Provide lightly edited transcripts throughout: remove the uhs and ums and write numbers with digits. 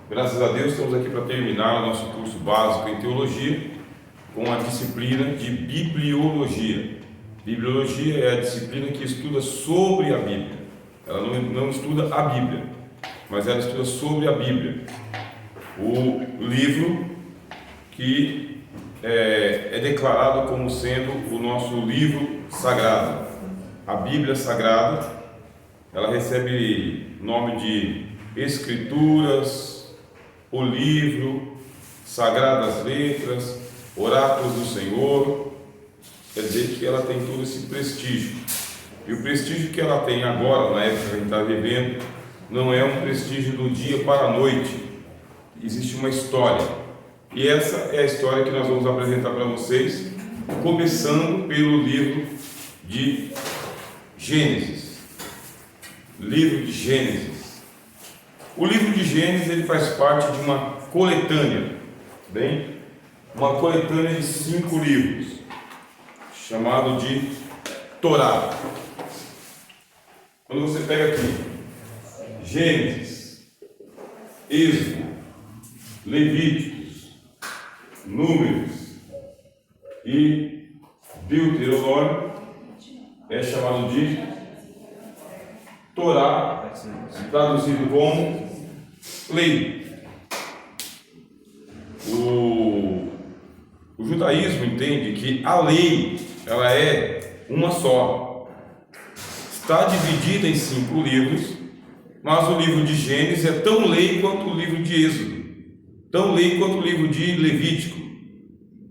Graças a Deus, estamos aqui para terminar o nosso curso básico em teologia com a disciplina de bibliologia. Bibliologia é a disciplina que estuda sobre a Bíblia. Ela não estuda a Bíblia, mas ela estuda sobre a Bíblia. O livro que é declarado como sendo o nosso livro sagrado. A Bíblia Sagrada, ela recebe nome de Escrituras, o livro, Sagradas Letras, Oráculos do Senhor. Quer dizer que ela tem todo esse prestígio. E o prestígio que ela tem agora, na época que a gente está vivendo, não é um prestígio do dia para a noite. Existe uma história. E essa é a história que nós vamos apresentar para vocês, começando pelo livro de Gênesis. Livro de Gênesis. O livro de Gênesis ele faz parte de uma coletânea, uma coletânea de 5 livros, chamado de Torá. Quando você pega aqui Gênesis, Êxodo, Levíticos, Números e Deuteronômio, é chamado de Torá, traduzido como lei. O judaísmo entende que a lei ela é uma só. Está dividida em 5 livros, mas o livro de Gênesis é tão lei quanto o livro de Êxodo, tão lei quanto o livro de Levítico,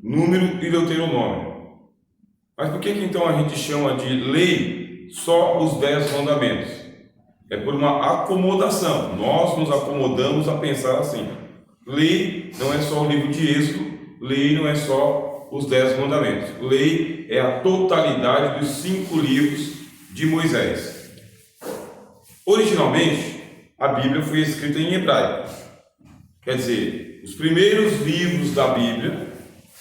Número e Deuteronômio. Mas por que então a gente chama de lei só os 10 mandamentos? É por uma acomodação. Nós nos acomodamos a pensar assim. Lei não é só o livro de Êxodo, lei não é só os 10 mandamentos. Lei é a totalidade dos 5 livros de Moisés. Originalmente, a Bíblia foi escrita em hebraico. Quer dizer, os primeiros livros da Bíblia,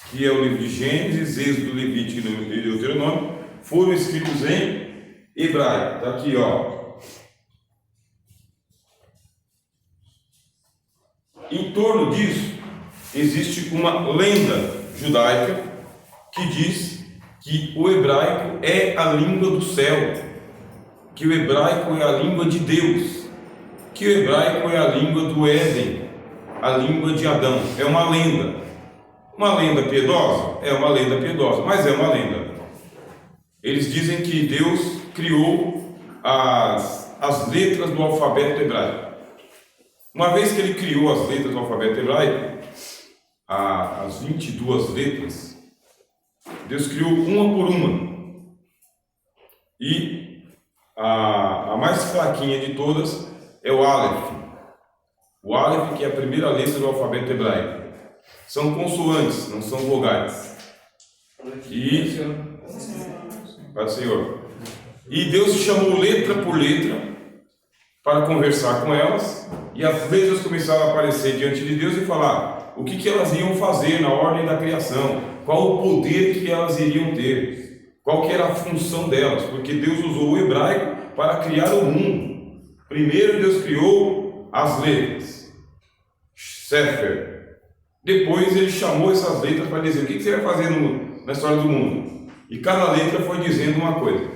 que é o livro de Gênesis, Êxodo, Levítico e Deuteronômio, foram escritos em hebraico. Está aqui, ó. Em torno disso, existe uma lenda judaica que diz que o hebraico é a língua do céu, que o hebraico é a língua de Deus, que o hebraico é a língua do Éden, a língua de Adão. É uma lenda. Uma lenda piedosa? É uma lenda piedosa, mas é uma lenda. Eles dizem que Deus criou as letras do alfabeto hebraico. Uma vez que ele criou as letras do alfabeto hebraico, as 22 letras, Deus criou uma por uma. E a mais fraquinha de todas é o Aleph. O Aleph, que é a primeira letra do alfabeto hebraico. São consoantes, não são vogais. E para o Senhor. E Deus chamou letra por letra para conversar com elas, e as letras começaram a aparecer diante de Deus e falar o que elas iam fazer na ordem da criação, qual o poder que elas iriam ter, qual que era a função delas, porque Deus usou o hebraico para criar o mundo. Primeiro Deus criou as letras, Sefer. Depois ele chamou essas letras para dizer o que você vai fazer na história do mundo. E cada letra foi dizendo uma coisa.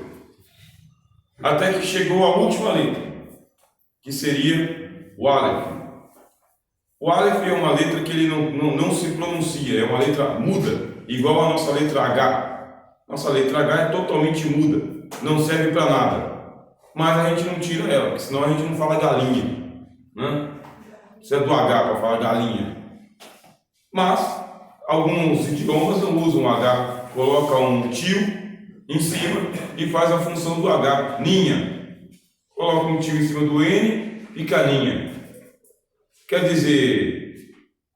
Até que chegou a última letra, que seria o Aleph. O Aleph é uma letra que ele não se pronuncia, é uma letra muda, igual a nossa letra H. Nossa letra H é totalmente muda, não serve para nada. Mas a gente não tira ela, porque senão a gente não fala galinha, né? Isso é do H para falar galinha. Mas alguns idiomas não usam H, coloca um tio em cima e faz a função do H, ninha. Coloca um tio em cima do N, fica ninha. Quer dizer,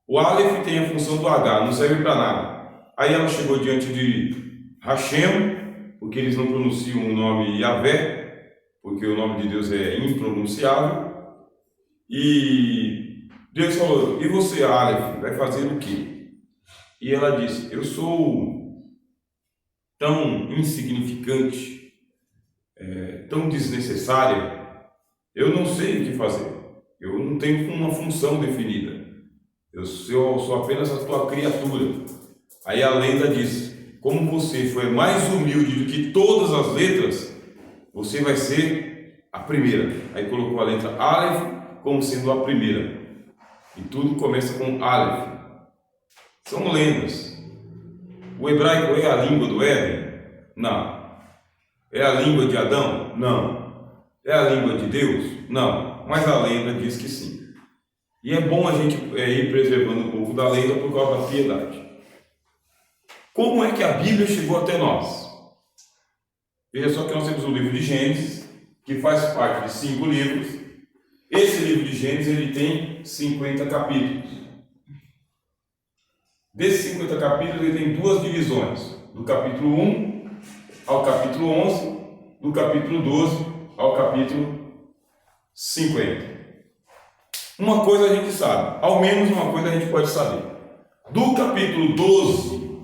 o Aleph tem a função do H, não serve para nada. Aí ela chegou diante de Hashem, porque eles não pronunciam o nome Yahvé, porque o nome de Deus é impronunciável. E Deus falou: e você, Aleph, vai fazer o quê? E ela disse: eu sou tão insignificante, tão desnecessária, eu não sei o que fazer. Eu não tenho uma função definida. Eu sou apenas a tua criatura. Aí a lenda diz: como você foi mais humilde do que todas as letras, você vai ser a primeira. Aí colocou a letra Aleph como sendo a primeira. E tudo começa com Aleph. São lendas. O hebraico é a língua do Éden? Não. É a língua de Adão? Não. É a língua de Deus? Não. Mas a lenda diz que sim. E é bom a gente ir preservando um pouco da lenda por causa da piedade. Como é que a Bíblia chegou até nós? Veja só que nós temos o livro de Gênesis, que faz parte de 5 livros. Esse livro de Gênesis ele tem 50 capítulos. Desses 50 capítulos ele tem 2 divisões, do capítulo 1 ao capítulo 11, do capítulo 12 ao capítulo 50. Uma coisa a gente sabe, ao menos uma coisa a gente pode saber. Do capítulo 12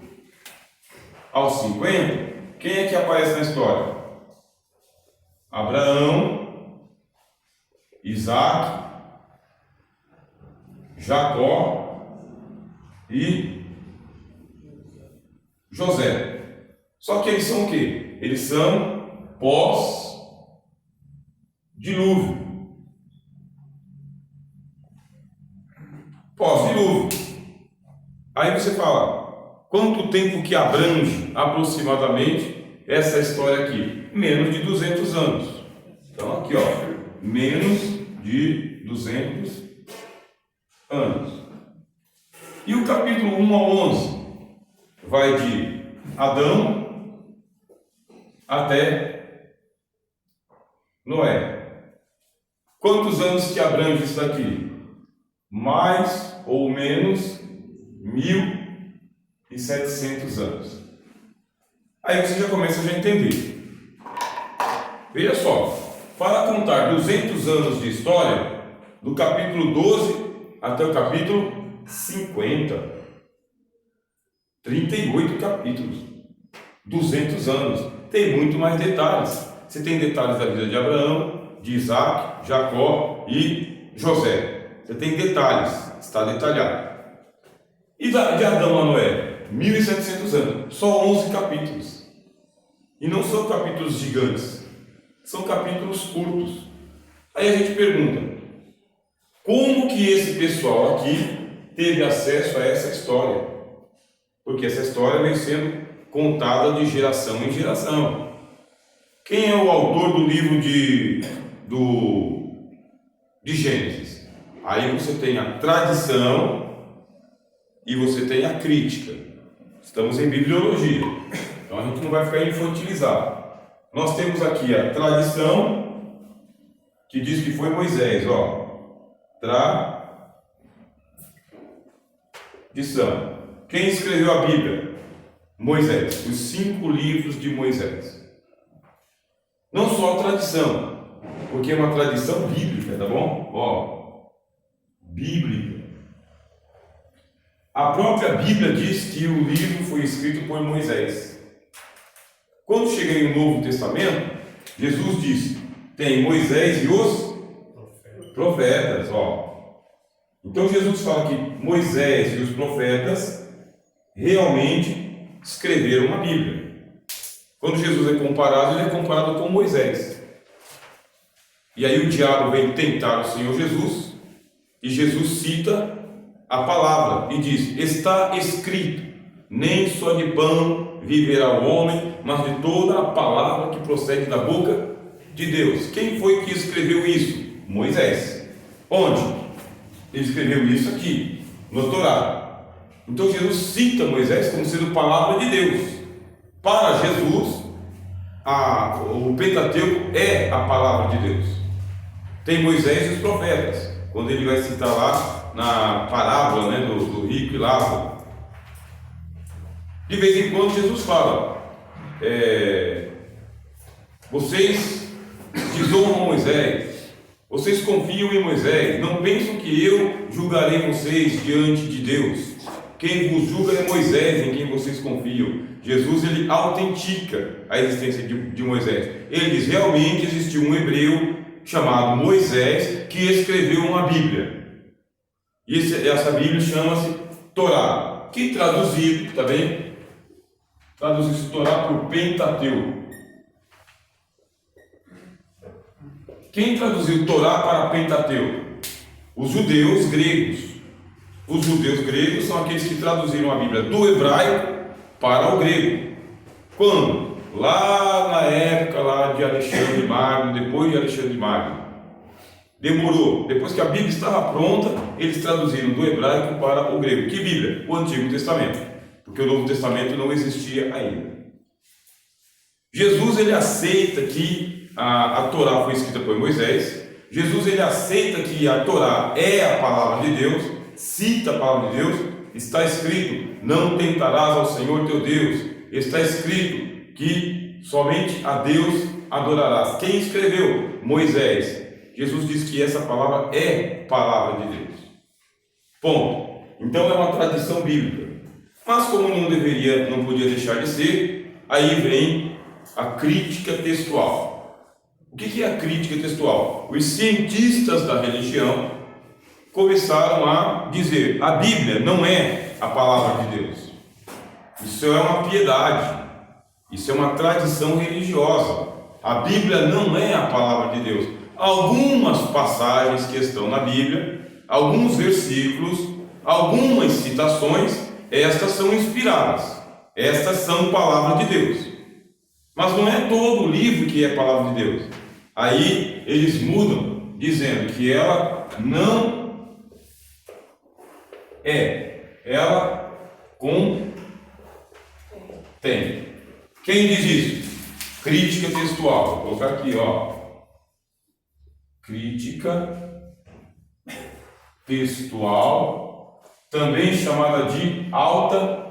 ao 50, quem é que aparece na história? Abraão, Isaac, Jacó e José. Só que eles são o quê? Eles são pós-dilúvio. Pós-dilúvio. Aí você fala, quanto tempo que abrange aproximadamente essa história aqui? Menos de 200 anos. Então aqui, ó, menos de 200 anos. E o capítulo 1 ao 11 vai de Adão até Noé. Quantos anos que abrange isso daqui? Mais ou menos 1.700 anos. Aí você já começa a entender. Veja só, para contar 200 anos de história, do capítulo 12 até o capítulo 50, 38 capítulos, 200 anos, tem muito mais detalhes. Você tem detalhes da vida de Abraão, de Isaac, Jacó e José. Você tem detalhes, está detalhado. E de Adão a Noé, 1.700 anos, só 11 capítulos. E não são capítulos gigantes, são capítulos curtos. Aí a gente pergunta, como que esse pessoal aqui teve acesso a essa história? Porque essa história vem sendo contada de geração em geração. Quem é o autor do livro de Gênesis? Aí você tem a tradição e você tem a crítica. Estamos em bibliologia, então a gente não vai ficar infantilizado. Nós temos aqui a tradição, que diz que foi Moisés, ó. Tradição. Quem escreveu a Bíblia? Moisés. Os 5 livros de Moisés. Não só a tradição, porque é uma tradição bíblica, tá bom? Ó, bíblica. A própria Bíblia diz que o livro foi escrito por Moisés. Quando chega no Novo Testamento, Jesus diz: tem Moisés e os profetas, ó. Então Jesus fala que Moisés e os profetas realmente escreveram a Bíblia. Quando Jesus é comparado, ele é comparado com Moisés. E aí o diabo vem tentar o Senhor Jesus, e Jesus cita a palavra e diz: está escrito, nem só de pão viverá o homem, mas de toda a palavra que procede da boca de Deus. Quem foi que escreveu isso? Moisés. Onde? Ele escreveu isso aqui, no Torá. Então Jesus cita Moisés como sendo palavra de Deus. Para Jesus, o Pentateuco é a palavra de Deus. Tem Moisés e os profetas, quando ele vai citar lá na parábola, né, do rico e Lázaro. De vez em quando Jesus fala: vocês desonram Moisés, vocês confiam em Moisés, não pensam que eu julgarei vocês diante de Deus. Quem vos julga é Moisés, em quem vocês confiam. Jesus, ele autentica a existência de Moisés. Ele diz: realmente existiu um hebreu chamado Moisés, que escreveu uma Bíblia. E essa Bíblia chama-se Torá, que traduzido, tá bem? Traduz-se Torá por Pentateuco. Quem traduziu Torá para Pentateuco? Os judeus gregos. Os judeus gregos são aqueles que traduziram a Bíblia do hebraico para o grego. Quando? Lá na época lá de Alexandre Magno, depois de Alexandre Magno. Demorou. Depois que a Bíblia estava pronta, eles traduziram do hebraico para o grego. Que Bíblia? O Antigo Testamento. Porque o Novo Testamento não existia ainda. Jesus, ele aceita que a Torá foi escrita por Moisés. Jesus, ele aceita que a Torá é a palavra de Deus, cita a palavra de Deus. Está escrito: não tentarás ao Senhor teu Deus. Está escrito que somente a Deus adorarás. Quem escreveu? Moisés. Jesus diz que essa palavra é palavra de Deus. Ponto. Então é uma tradição bíblica. Mas como não podia deixar de ser, aí vem a crítica textual. O que é a crítica textual? Os cientistas da religião começaram a dizer: a Bíblia não é a palavra de Deus. Isso é uma piedade. Isso é uma tradição religiosa. A Bíblia não é a palavra de Deus. Algumas passagens que estão na Bíblia, alguns versículos, algumas citações, estas são inspiradas. Estas são palavra de Deus. Mas não é todo o livro que é palavra de Deus. Aí eles mudam, dizendo que ela não é. Ela contém. Quem diz isso? Crítica textual. Vou colocar aqui, ó. Crítica textual, também chamada de alta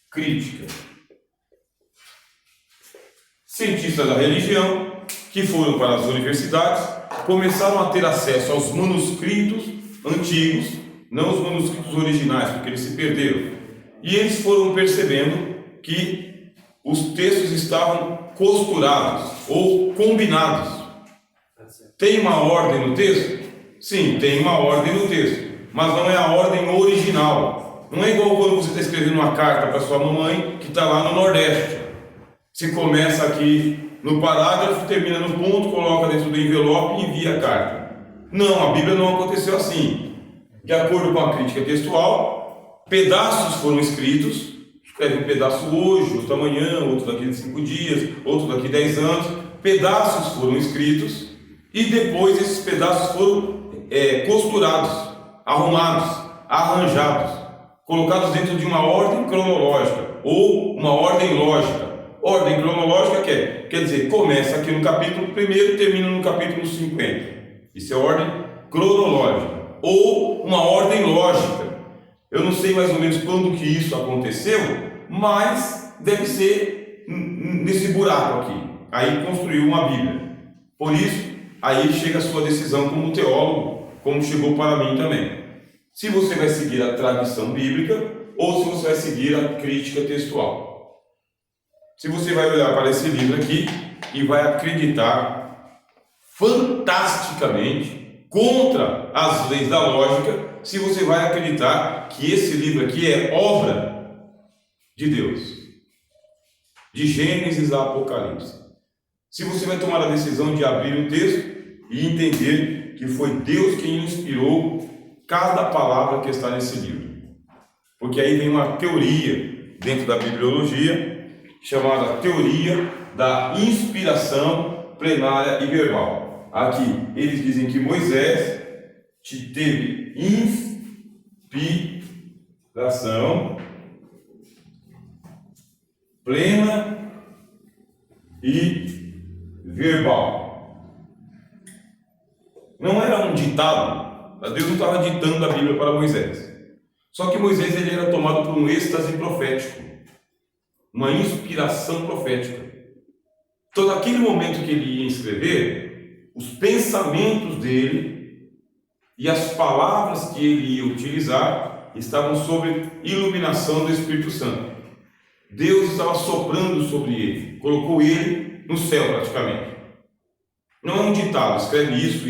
crítica. Cientistas da religião que foram para as universidades começaram a ter acesso aos manuscritos antigos, não os manuscritos originais, porque eles se perderam. E eles foram percebendo que os textos estavam costurados ou combinados. Tem uma ordem no texto? Sim, tem uma ordem no texto, mas não é a ordem original. Não é igual quando você está escrevendo uma carta para sua mamãe que está lá no Nordeste. Você começa aqui no parágrafo, termina no ponto, coloca dentro do envelope e envia a carta. Não, a Bíblia não aconteceu assim. De acordo com a crítica textual, pedaços foram escritos. Escreve um pedaço hoje, outro amanhã, outro daqui a 5 dias, outro daqui a 10 anos. Pedaços foram escritos. E depois esses pedaços foram costurados, arrumados, arranjados, colocados dentro de uma ordem cronológica ou uma ordem lógica. Ordem cronológica quer dizer, começa aqui no capítulo 1 e termina no capítulo 50. Isso é ordem cronológica. Ou uma ordem lógica. Eu não sei mais ou menos quando que isso aconteceu, mas deve ser nesse buraco aqui. Aí construiu uma Bíblia. Por isso, aí chega a sua decisão como teólogo, como chegou para mim também. Se você vai seguir a tradição bíblica ou se você vai seguir a crítica textual. Se você vai olhar para esse livro aqui e vai acreditar fantasticamente contra as leis da lógica, se você vai acreditar que esse livro aqui é obra de Deus, de Gênesis a Apocalipse. Se você vai tomar a decisão de abrir o texto e entender que foi Deus quem inspirou cada palavra que está nesse livro. Porque aí vem uma teoria dentro da bibliologia, chamada teoria da inspiração plenária e verbal. Aqui, eles dizem que Moisés teve inspiração plena e verbal. Não era um ditado. Deus não estava ditando a Bíblia para Moisés. Só que Moisés ele era tomado por um êxtase profético, uma inspiração profética. Então, naquele momento que ele ia escrever, os pensamentos dele e as palavras que ele ia utilizar estavam sob iluminação do Espírito Santo. Deus estava soprando sobre ele, colocou ele no céu praticamente. Não é um ditado, escreve isso.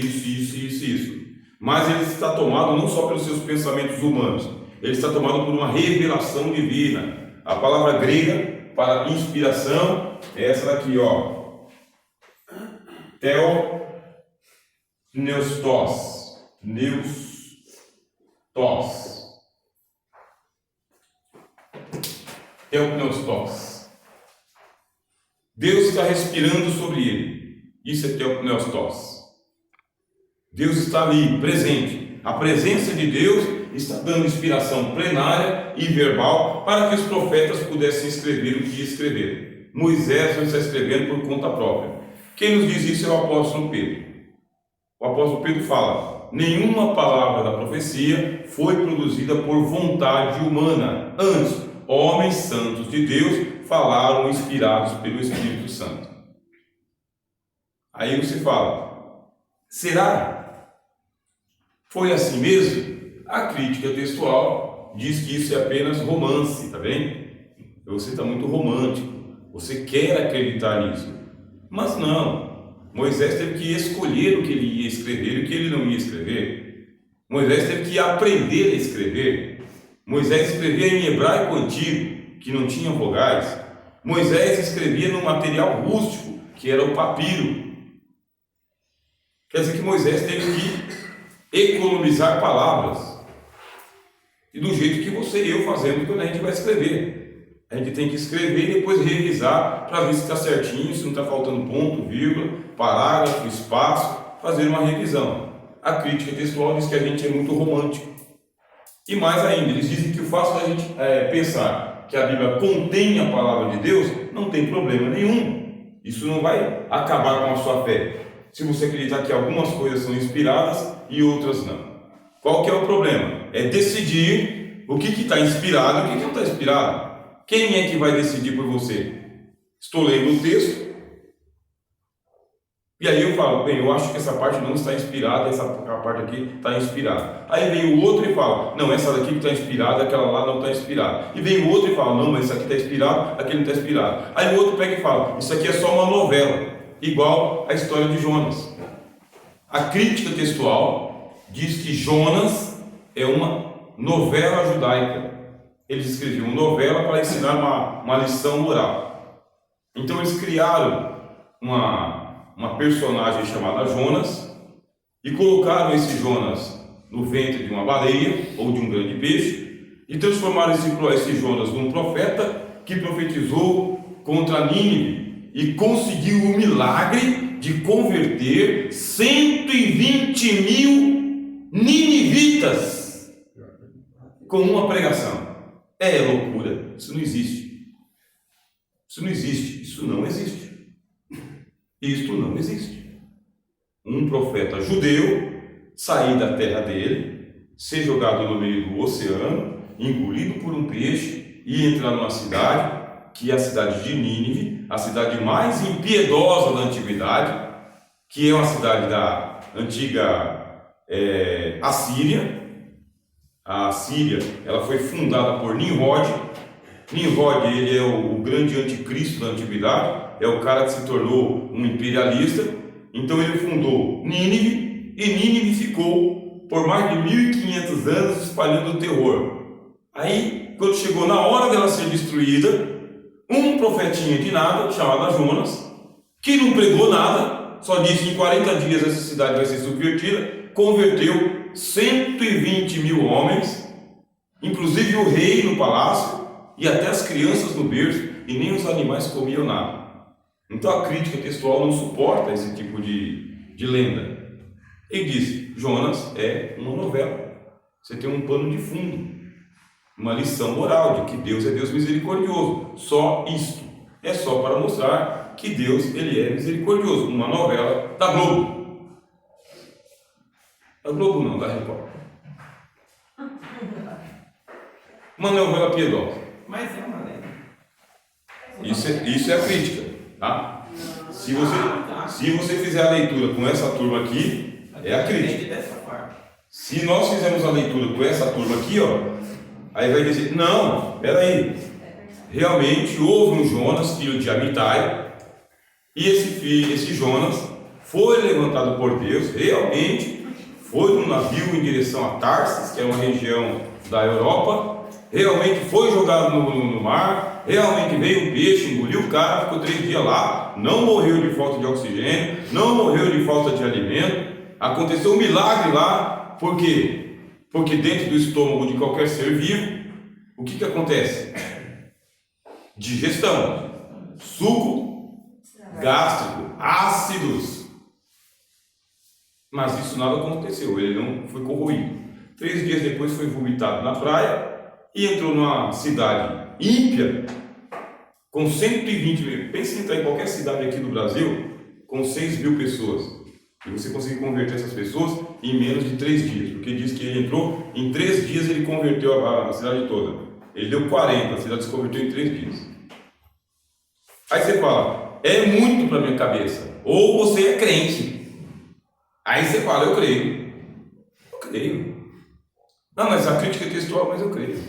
Mas ele está tomado não só pelos seus pensamentos humanos, ele está tomado por uma revelação divina. A palavra grega para inspiração é essa daqui, ó. Theopneustos. Theopneustos. Deus está respirando sobre ele. Isso é Theopneustos. Deus está ali, presente. A presença de Deus está dando inspiração plenária e verbal para que os profetas pudessem escrever o que escreveram. Moisés não está escrevendo por conta própria. Quem nos diz isso é o apóstolo Pedro. O apóstolo Pedro fala: nenhuma palavra da profecia foi produzida por vontade humana. Antes, homens santos de Deus falaram inspirados pelo Espírito Santo. Aí você fala: será? Foi assim mesmo? A crítica textual diz que isso é apenas romance, tá bem? Você está muito romântico, você quer acreditar nisso. Mas não, Moisés teve que escolher o que ele ia escrever e o que ele não ia escrever. Moisés teve que aprender a escrever. Moisés escrevia em hebraico antigo, que não tinha vogais. Moisés escrevia num material rústico, que era o papiro. Quer dizer que Moisés teve que economizar palavras, e do jeito que você e eu fazemos quando a gente vai escrever. A gente tem que escrever e depois revisar para ver se está certinho, se não está faltando ponto, vírgula, parágrafo, espaço, fazer uma revisão. A crítica textual diz que a gente é muito romântico. E mais ainda, eles dizem que o fato da gente pensar que a Bíblia contém a palavra de Deus não tem problema nenhum. Isso não vai acabar com a sua fé, se você acreditar que algumas coisas são inspiradas e outras não. Qual que é o problema? É decidir o que está inspirado e o que não está inspirado. Quem é que vai decidir por você? Estou lendo o texto e aí eu falo: bem, eu acho que essa parte não está inspirada, essa parte aqui está inspirada. Aí vem o outro e fala: não, essa daqui que está inspirada, aquela lá não está inspirada. E vem o outro e fala: não, mas essa aqui está inspirada, aquele não está inspirado. Aí o outro pega e fala: isso aqui é só uma novela, igual a história de Jonas. A crítica textual diz que Jonas é uma novela judaica. Eles escreviam novela para ensinar uma lição moral. Então eles criaram uma personagem chamada Jonas e colocaram esse Jonas no ventre de uma baleia ou de um grande peixe e transformaram esse Jonas num profeta que profetizou contra Nínive e conseguiu o milagre de converter 120 mil ninivitas com uma pregação. É loucura, isso não existe. Isso não existe, isso não existe. Isto não existe. Um profeta judeu sair da terra dele, ser jogado no meio do oceano, engolido por um peixe e entrar numa cidade, que é a cidade de Nínive, a cidade mais impiedosa da antiguidade, que é uma cidade da antiga Assíria. A Síria, ela foi fundada por Nimrod. Nimrod, ele é o grande anticristo da antiguidade, é o cara que se tornou um imperialista. Então ele fundou Nínive, e Nínive ficou por mais de 1500 anos espalhando o terror. Aí, quando chegou na hora dela ser destruída, um profetinha de nada, chamado Jonas, que não pregou nada, só disse: em 40 dias essa cidade vai ser subvertida, converteu 120 mil homens, inclusive o rei no palácio e até as crianças no berço, e nem os animais comiam nada. Então a crítica textual não suporta esse tipo de lenda. Ele diz: Jonas é uma novela. Você tem um pano de fundo, uma lição moral de que Deus é Deus misericordioso. Só isto. É só para mostrar que Deus, ele é misericordioso. Uma novela da Globo. Da Globo não, da Record. Uma novela piedosa. Mas é uma lenda. Isso é a crítica, tá? Se você fizer a leitura com essa turma aqui, é a crítica. Dessa forma. Se nós fizermos a leitura com essa turma aqui, ó, aí vai dizer: não, peraí, realmente houve um Jonas, filho de Amitai, e esse Jonas foi levantado por Deus, realmente foi num navio em direção a Tarsis, que é uma região da Europa, realmente foi jogado no mar, realmente veio um peixe, engoliu o cara, ficou 3 dias lá, não morreu de falta de oxigênio, não morreu de falta de alimento, aconteceu um milagre lá. Por quê? Porque dentro do estômago de qualquer ser vivo, o que acontece? Digestão, suco gástrico, ácidos. Mas isso nada aconteceu, ele não foi corroído. 3 dias depois foi vomitado na praia e entrou numa cidade ímpia com 120 mil. Pense em entrar em qualquer cidade aqui do Brasil com 6 mil pessoas e você conseguir converter essas pessoas em menos de 3 dias, porque diz que ele entrou, em 3 dias ele converteu a cidade toda. Ele deu 40, a cidade se converteu em 3 dias. Aí você fala, é muito para minha cabeça, ou você é crente. Aí você fala, eu creio. Eu creio. Não, mas a crítica é textual, mas eu creio.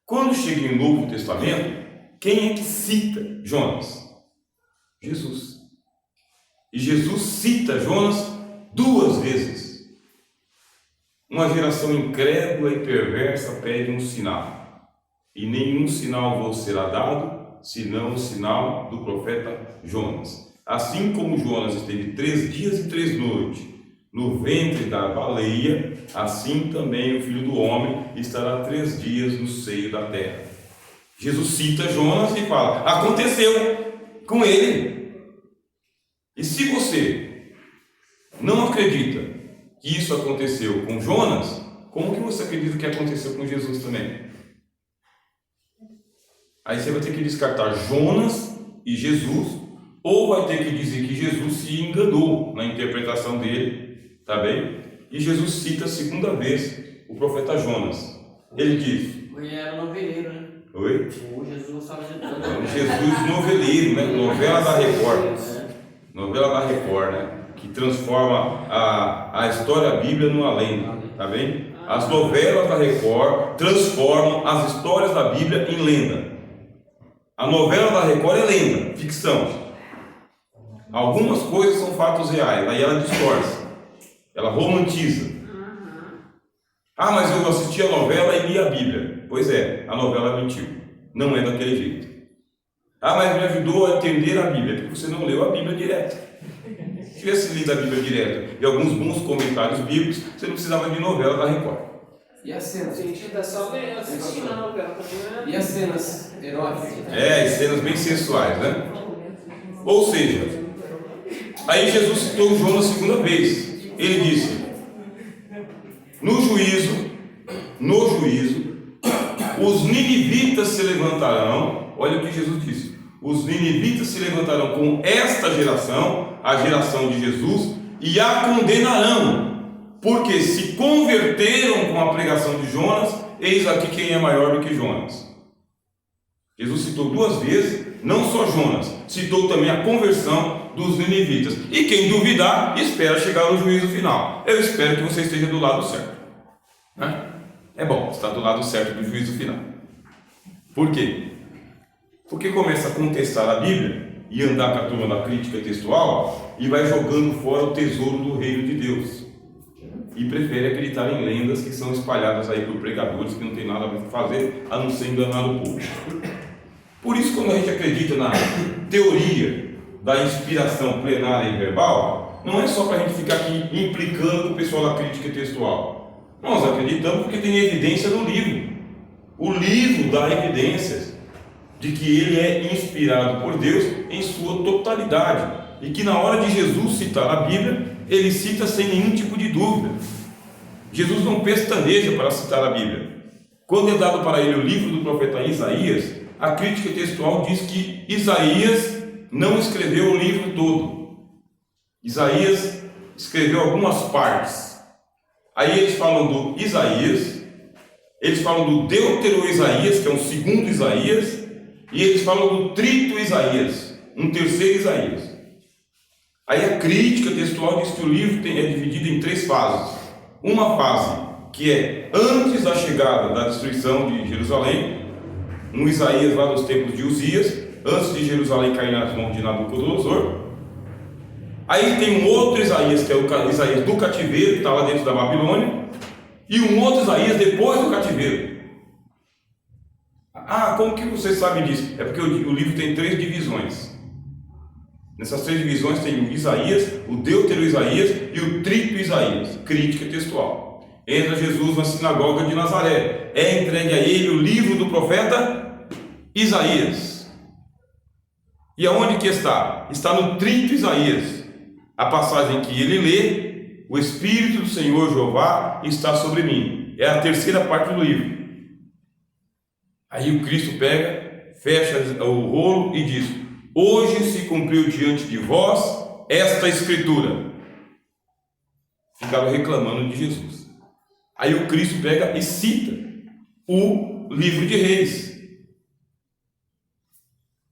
Quando chega em Novo Testamento, quem é que cita Jonas? Jesus. E Jesus cita Jonas 2 vezes. Uma geração incrédula e perversa pede um sinal, e nenhum sinal vos será dado, senão o sinal do profeta Jonas. Assim como Jonas esteve 3 dias e 3 noites no ventre da baleia, assim também o Filho do Homem estará 3 dias no seio da terra. Jesus cita Jonas e fala, aconteceu com ele. E se você não acredita que isso aconteceu com Jonas, como que você acredita que aconteceu com Jesus também? Aí você vai ter que descartar Jonas e Jesus, ou vai ter que dizer que Jesus se enganou na interpretação dele, tá bem? E Jesus cita a 2ª vez o profeta Jonas. Ele diz... Ele era noveleiro, né? Oi? O Jesus estava citando. Jesus noveleiro, né? Novela da Record. Novela da Record, né? Que transforma a história da Bíblia numa lenda, tá bem? As novelas da Record transformam as histórias da Bíblia em lenda. A novela da Record é lenda, ficção. Algumas coisas são fatos reais, aí ela distorce, ela romantiza. Ah, mas eu assisti a novela e li a Bíblia. Pois é, a novela mentiu, não é daquele jeito. Ah, mas me ajudou a entender a Bíblia, porque você não leu a Bíblia direto. Se tivesse lido a Bíblia direto e alguns bons comentários bíblicos, você não precisava de novela da Record. E as cenas? A gente ainda só ganhou assistindo a novela também. E as cenas eróticas? É, cenas bem sensuais, né? Ou seja, aí Jesus citou Jonas 2ª vez. Ele disse, no juízo, os ninivitas se levantarão. Olha o que Jesus disse. Os ninivitas se levantarão com esta geração, a geração de Jesus, e a condenarão, porque se converteram com a pregação de Jonas. Eis aqui quem é maior do que Jonas. Jesus citou 2 vezes, não só Jonas, citou também a conversão dos ninivitas. E quem duvidar, espera chegar no juízo final. Eu espero que você esteja do lado certo, né? É bom estar do lado certo do juízo final. Por quê? Porque começa a contestar a Bíblia e andar com a turma da crítica textual e vai jogando fora o tesouro do reino de Deus. E prefere acreditar em lendas que são espalhadas aí por pregadores que não tem nada a fazer a não ser enganar o povo. Por isso, quando a gente acredita na teoria da inspiração plenária e verbal, não é só para a gente ficar aqui implicando com o pessoal da crítica textual. Nós acreditamos porque tem evidência no livro. O livro dá evidências de que ele é inspirado por Deus em sua totalidade. E que na hora de Jesus citar a Bíblia, ele cita sem nenhum tipo de dúvida. Jesus não pestaneja para citar a Bíblia. Quando é dado para ele o livro do profeta Isaías, a crítica textual diz que Isaías não escreveu o livro todo. Isaías escreveu algumas partes. Aí eles falam do Isaías, eles falam do Deutero-Isaías, que é um segundo Isaías, e eles falam do Trito Isaías, um terceiro Isaías. Aí a crítica textual diz que o livro é dividido em 3 fases. Uma fase que é antes da chegada da destruição de Jerusalém, um Isaías lá dos tempos de Uzias, antes de Jerusalém cair nas mãos de Nabucodonosor. Aí tem um outro Isaías, que é o Isaías do cativeiro, que está lá dentro da Babilônia, e um outro Isaías depois do cativeiro. Ah, como que você sabe disso? É porque o livro tem 3 divisões. Nessas 3 divisões tem o Isaías, o Deutero Isaías e o Triplo Isaías, crítica textual. Entra Jesus na sinagoga de Nazaré, é entregue a ele o livro do profeta Isaías. E aonde que está? Está no Triplo Isaías, a passagem que ele lê: o Espírito do Senhor Jeová está sobre mim. É a terceira parte do livro. Aí o Cristo pega, fecha o rolo e diz: hoje se cumpriu diante de vós esta escritura. Ficaram reclamando de Jesus. Aí o Cristo pega e cita o livro de Reis.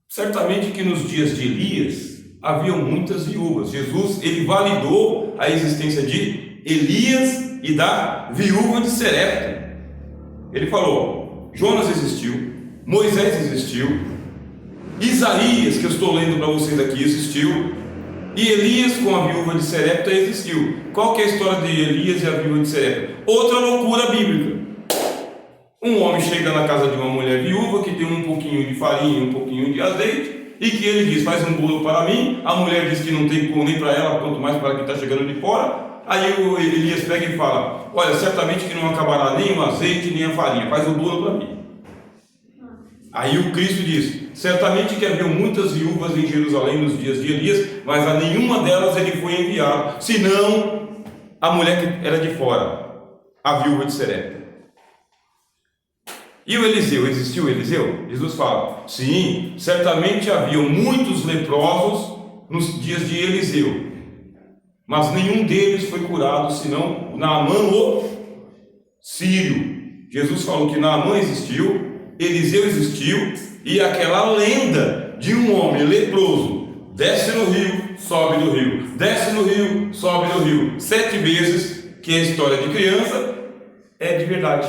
Certamente que nos dias de Elias haviam muitas viúvas. Jesus, ele validou a existência de Elias e da viúva de Serepta. Ele falou: Jonas existiu, Moisés existiu, Isaías, que eu estou lendo para vocês aqui, existiu, e Elias com a viúva de Serepta existiu. Qual que é a história de Elias e a viúva de Serepta? Outra loucura bíblica. Um homem chega na casa de uma mulher viúva que tem um pouquinho de farinha e um pouquinho de azeite, e que ele diz: faz um bolo para mim. A mulher diz que não tem pão nem para ela, quanto mais para quem está chegando de fora. Aí o Elias pega e fala: olha, certamente que não acabará nem o azeite nem a farinha, faz o bolo para mim. Aí o Cristo diz: certamente que havia muitas viúvas em Jerusalém nos dias de Elias, mas a nenhuma delas ele foi enviado, senão a mulher que era de fora, a viúva de Serepta. E o Eliseu, existiu o Eliseu? Jesus fala: sim, certamente haviam muitos leprosos nos dias de Eliseu, mas nenhum deles foi curado, senão Naamã o sírio. Jesus falou que Naamã existiu, Eliseu existiu, e aquela lenda de um homem leproso: desce no rio, sobe do rio, desce no rio, sobe do rio, 7 vezes, que é a história de criança, é de verdade.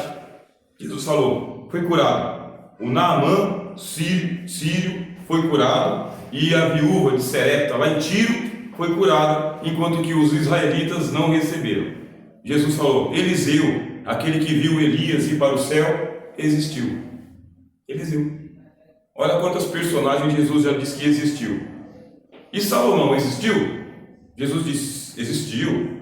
Jesus falou, foi curado. O Naamã sírio foi curado, e a viúva de Serepta lá em Tiro foi curada, enquanto que os israelitas não receberam. Jesus falou: Eliseu, aquele que viu Elias ir para o céu, existiu. Eliseu. Olha quantas personagens Jesus já disse que existiu. E Salomão existiu? Jesus disse: existiu.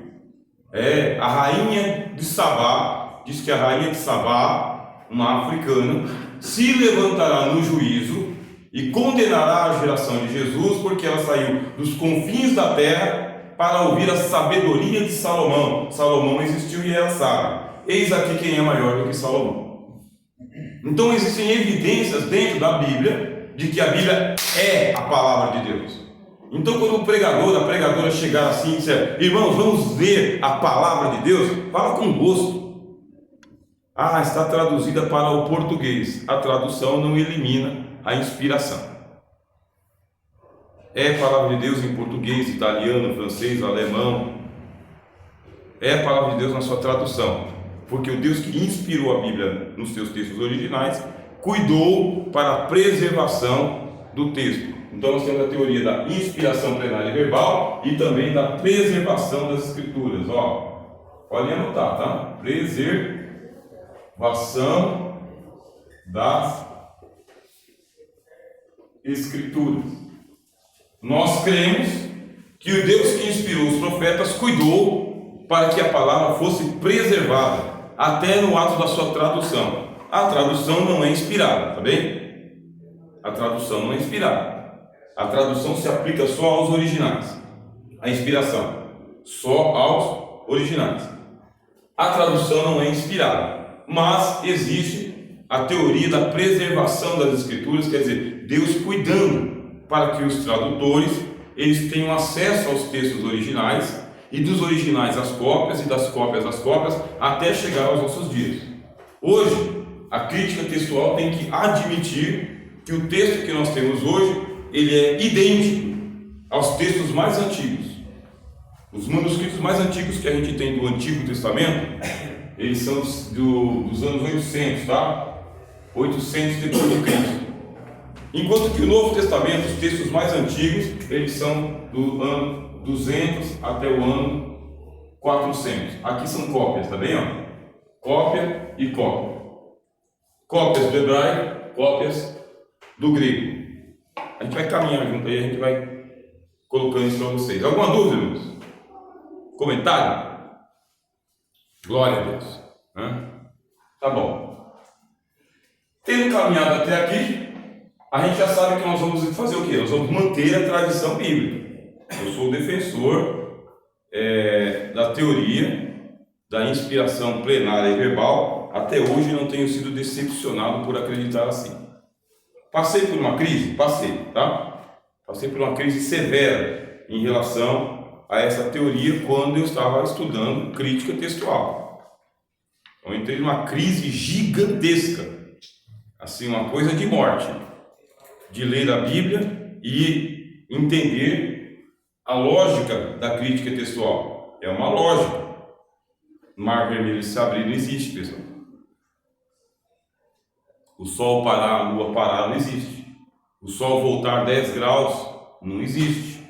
A rainha de Sabá, diz que a rainha de Sabá, uma africana, se levantará no juízo e condenará a geração de Jesus, porque ela saiu dos confins da terra para ouvir a sabedoria de Salomão. Salomão existiu e ela sabe. Eis aqui quem é maior do que Salomão. Então existem evidências dentro da Bíblia de que a Bíblia é a palavra de Deus. Então quando o pregador, a pregadora chegar assim e disser: irmãos, vamos ver a palavra de Deus, fala com gosto. Ah, está traduzida para o português. A tradução não elimina a inspiração. É a palavra de Deus em português, italiano, francês, alemão. É a palavra de Deus na sua tradução, porque o Deus que inspirou a Bíblia nos seus textos originais cuidou para a preservação do texto. Então nós temos a teoria da inspiração plenária e verbal e também da preservação das escrituras. Podem anotar, tá? Preservação das escrituras. Nós cremos que o Deus que inspirou os profetas cuidou para que a palavra fosse preservada até no ato da sua tradução. A tradução não é inspirada, tá bem? A tradução não é inspirada. A tradução se aplica só aos originais. A inspiração só aos originais. A tradução não é inspirada, mas existe a teoria da preservação das escrituras, quer dizer, Deus cuidando para que os tradutores eles tenham acesso aos textos originais, e dos originais às cópias, e das cópias às cópias, até chegar aos nossos dias. Hoje, a crítica textual tem que admitir que o texto que nós temos hoje, ele é idêntico aos textos mais antigos. Os manuscritos mais antigos que a gente tem do Antigo Testamento, eles são dos anos 800, tá? 800 depois de Cristo. Enquanto que o Novo Testamento, os textos mais antigos, eles são do ano ano 200 até o ano 400. Aqui são cópias, tá bem? Ó? Cópia e cópia. Cópias do hebraico, cópias do grego. A gente vai caminhar junto aí, a gente vai colocando isso para vocês. Alguma dúvida, irmãos? Comentário? Glória a Deus. Tá bom. Tendo caminhado até aqui, a gente já sabe que nós vamos fazer o quê? Nós vamos manter a tradição bíblica. Eu sou o defensor da teoria da inspiração plenária e verbal. Até hoje não tenho sido decepcionado por acreditar assim. Passei por uma crise? Passei, tá? Passei por uma crise severa em relação a essa teoria quando eu estava estudando crítica textual. Eu entrei numa crise gigantesca, assim, uma coisa de morte, de ler a Bíblia e entender a lógica da crítica textual. É uma lógica. Mar vermelho se abrir não existe, pessoal. O sol parar, a lua parar não existe. O sol voltar 10 graus não existe.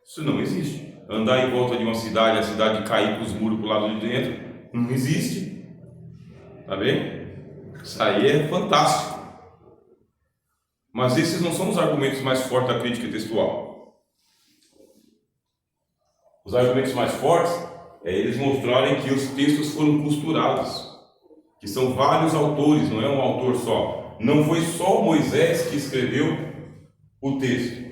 Isso não existe. Andar em volta de uma cidade, a cidade cair com os muros para o lado de dentro, não existe. Tá bem? Isso aí é fantástico. Mas esses não são os argumentos mais fortes da crítica textual. Os argumentos mais fortes é eles mostrarem que os textos foram costurados, que são vários autores, não é um autor só. Não foi só Moisés que escreveu o texto.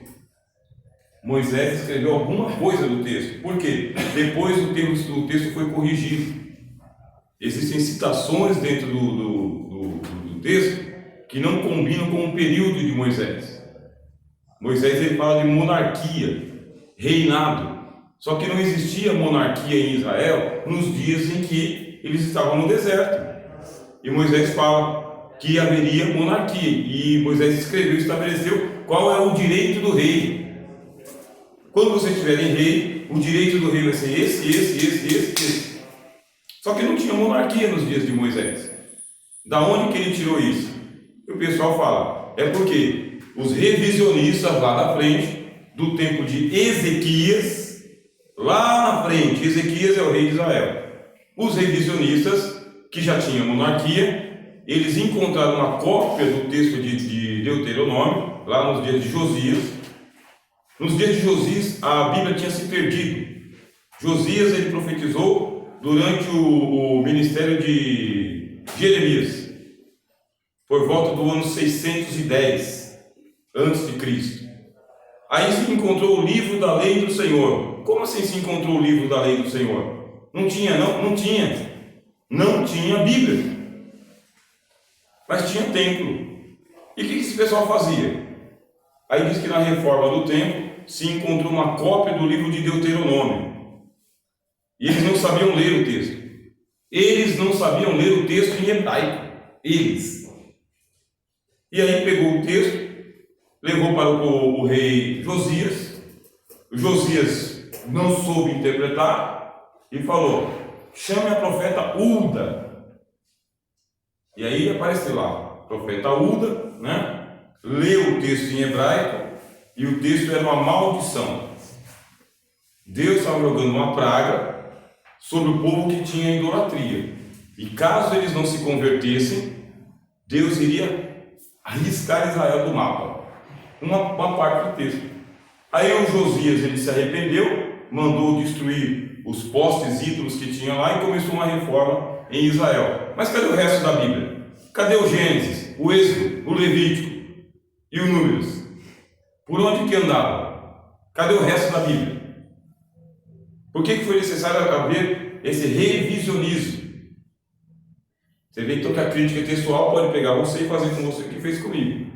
Moisés escreveu alguma coisa do texto. Por quê? Depois o texto foi corrigido. Existem citações dentro do texto que não combinam com o período de Moisés. Moisés ele fala de monarquia, reinado. Só que não existia monarquia em Israel nos dias em que eles estavam no deserto. E Moisés fala que haveria monarquia. E Moisés escreveu e estabeleceu qual é o direito do rei. Quando vocês tiverem rei, o direito do rei vai ser esse. Só que não tinha monarquia nos dias de Moisés. Da onde que ele tirou isso? E o pessoal fala, é porque os revisionistas lá na frente, do tempo de Ezequias, lá na frente, Ezequias é o rei de Israel. Os revisionistas, que já tinham monarquia, eles encontraram uma cópia do texto de Deuteronômio, lá nos dias de Josias. Nos dias de Josias, a Bíblia tinha se perdido. Josias, ele profetizou durante o ministério de Jeremias, por volta do ano 610 a.C. Aí se encontrou o livro da lei do Senhor. Como assim se encontrou o livro da lei do Senhor? Não tinha Bíblia, mas tinha templo. E o que esse pessoal fazia? Aí diz que na reforma do templo se encontrou uma cópia do livro de Deuteronômio. E eles não sabiam ler o texto. Eles não sabiam ler o texto em hebraico. Eles. E aí pegou o texto, levou para o rei Josias. Josias não soube interpretar e falou: chame a profeta Ulda. E aí apareceu lá, profeta Ulda, né? Leu o texto em hebraico e o texto era uma maldição. Deus estava jogando uma praga sobre o povo que tinha idolatria. E caso eles não se convertessem, Deus iria arriscar Israel do mapa. Uma parte do texto. Aí o Josias ele se arrependeu, mandou destruir os postes ídolos que tinha lá e começou uma reforma em Israel. Mas cadê o resto da Bíblia? Cadê o Gênesis, o Êxodo, o Levítico e o Números? Por onde que andava? Cadê o resto da Bíblia? Por que foi necessário haver esse revisionismo? Você vê então que a crítica textual pode pegar você e fazer com você o que fez comigo.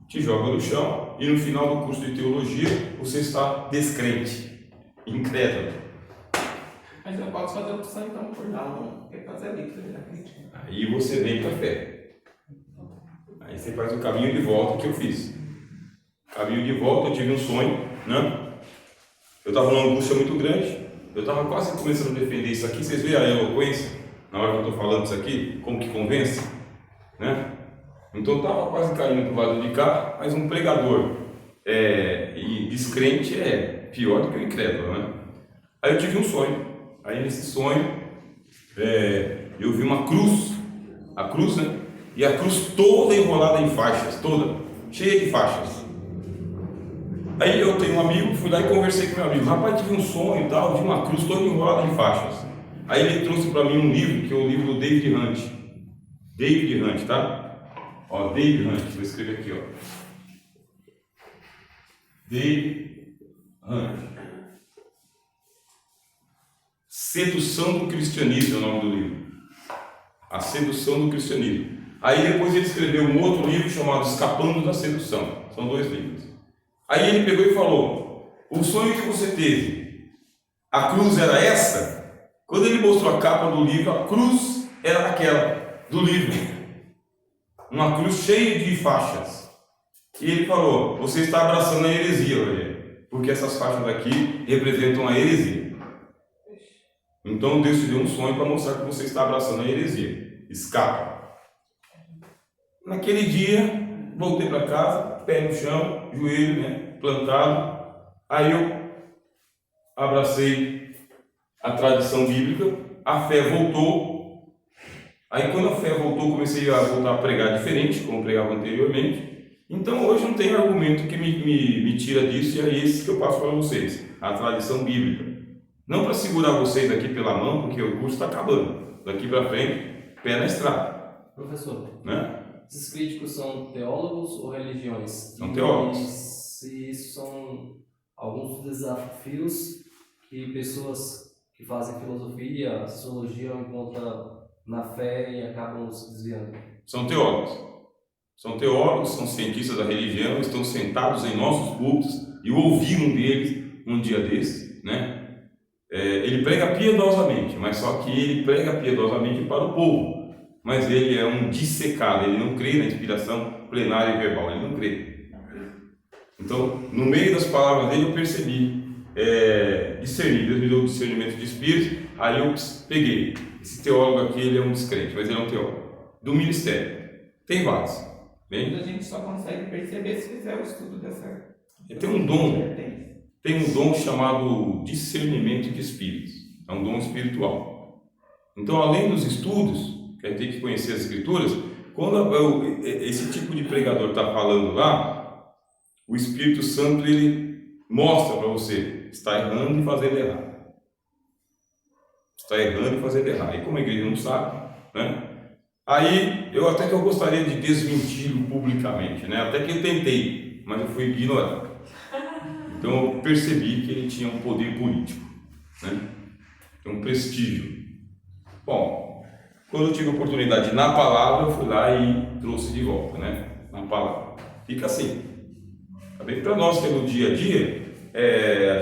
Te joga no chão e no final do curso de teologia você está descrente, incrédulo. Mas eu posso fazer a opção então por não quer fazer a leitura da crítica. Aí você vem para a fé. Aí você faz o caminho de volta que eu fiz. Caminho de volta, eu tive um sonho, né? Eu estava numa angústia muito grande. Eu estava quase começando a defender isso aqui. Vocês veem a eloquência na hora que eu estou falando isso aqui? Como que convence, né? Então eu estava quase caindo para o lado de cá, mas um pregador e descrente pior do que o incrédulo, né? Aí eu tive um sonho. Aí nesse sonho eu vi uma cruz, a cruz, né? E a cruz toda enrolada em faixas, toda, cheia de faixas. Aí eu tenho um amigo, fui lá e conversei com meu amigo. Rapaz, tive um sonho e tal, de uma cruz toda enrolada em faixas. Aí ele trouxe para mim um livro, que é o livro do David Hunt. David Hunt, tá? Ó, David Hunt, vou escrever aqui, ó. David Hunt. Sedução do Cristianismo é o nome do livro. A Sedução do Cristianismo. Aí depois ele escreveu um outro livro chamado Escapando da Sedução. São 2 livros. Aí ele pegou e falou: o sonho que você teve, a cruz era essa? Quando ele mostrou a capa do livro, a cruz era aquela do livro. Uma cruz cheia de faixas. E ele falou: você está abraçando a heresia, Rogério, porque essas faixas aqui representam a heresia. Então Deus te deu um sonho para mostrar que você está abraçando a heresia. Escapa. Naquele dia, voltei para casa, pé no chão, joelho, né, plantado. Aí eu abracei a tradição bíblica, a fé voltou. Aí quando a fé voltou, comecei a voltar a pregar diferente, como pregava anteriormente. Então hoje não tem argumento que me tira disso, e é esse que eu passo para vocês, a tradição bíblica. Não para segurar vocês aqui pela mão, porque o curso está acabando. Daqui para frente, pé na estrada. Professor, Né? esses críticos são teólogos ou religiões? São teólogos. Se isso são alguns dos desafios que pessoas que fazem filosofia, sociologia encontram na fé e acabam se desviando. São teólogos. São teólogos, são cientistas da religião, estão sentados em nossos cultos. E eu ouvi um deles um dia desses, né? Ele prega piedosamente, mas só que ele prega piedosamente para o povo. Mas ele é um dissecado, ele não crê na inspiração plenária e verbal, ele não crê. Então, no meio das palavras dele eu percebi, discernir, Deus me deu discernimento de espírito, aí eu peguei. Esse teólogo aqui, ele é um descrente, mas ele é um teólogo. Do ministério. Tem vários. Bem? A gente só consegue perceber se fizer o estudo dessa. Tem um dom. Tem um dom chamado discernimento de espíritos. É um dom espiritual. Então, além dos estudos, que a gente tem que conhecer as escrituras, quando esse tipo de pregador está falando lá, o Espírito Santo ele mostra para você: está errando e fazendo errado. Está errando e fazendo errado. E como a igreja não sabe, né? Aí eu gostaria de desmenti-lo publicamente, né? Até que eu tentei, mas eu fui ignorado. Então eu percebi que ele tinha um poder político, né? Um prestígio. Bom, quando eu tive a oportunidade na palavra, eu fui lá e trouxe de volta, né? Na palavra. Fica assim. Tá bem? Para nós que é no dia a dia,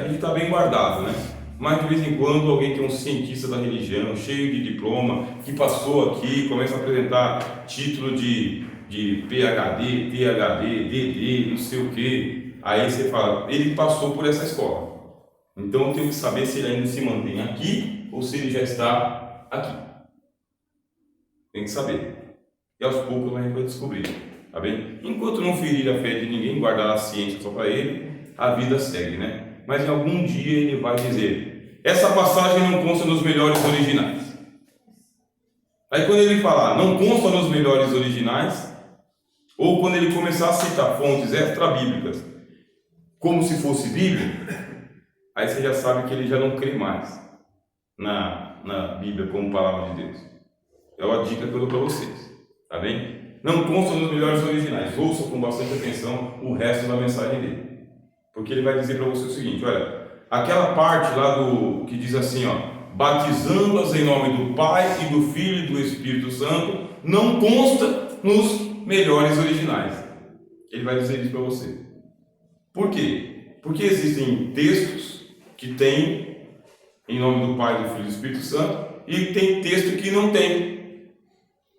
a gente está bem guardado, né? Mas de vez em quando alguém que é um cientista da religião, cheio de diploma, que passou aqui, começa a apresentar título de PhD, ThD, DD, não sei o que. Aí você fala, ele passou por essa escola. Então eu tenho que saber se ele ainda se mantém aqui ou se ele já está aqui. Tem que saber. E aos poucos a gente vai descobrir. Tá bem? Enquanto não ferir a fé de ninguém, guardar a ciência só para ele, a vida segue, né? Mas em algum dia ele vai dizer: essa passagem não consta nos melhores originais. Aí quando ele falar, não consta nos melhores originais, ou quando ele começar a citar fontes extra-bíblicas, como se fosse Bíblia, aí você já sabe que ele já não crê mais na Bíblia como palavra de Deus. É uma dica que eu dou para vocês, tá bem? Não consta nos melhores originais, ouça com bastante atenção o resto da mensagem dele. Porque ele vai dizer para você o seguinte: olha, aquela parte lá que diz assim, ó, batizando-as em nome do Pai e do Filho e do Espírito Santo, não consta nos melhores originais. Ele vai dizer isso para você. Por quê? Porque existem textos que tem em nome do Pai, do Filho e do Espírito Santo, e tem texto que não tem.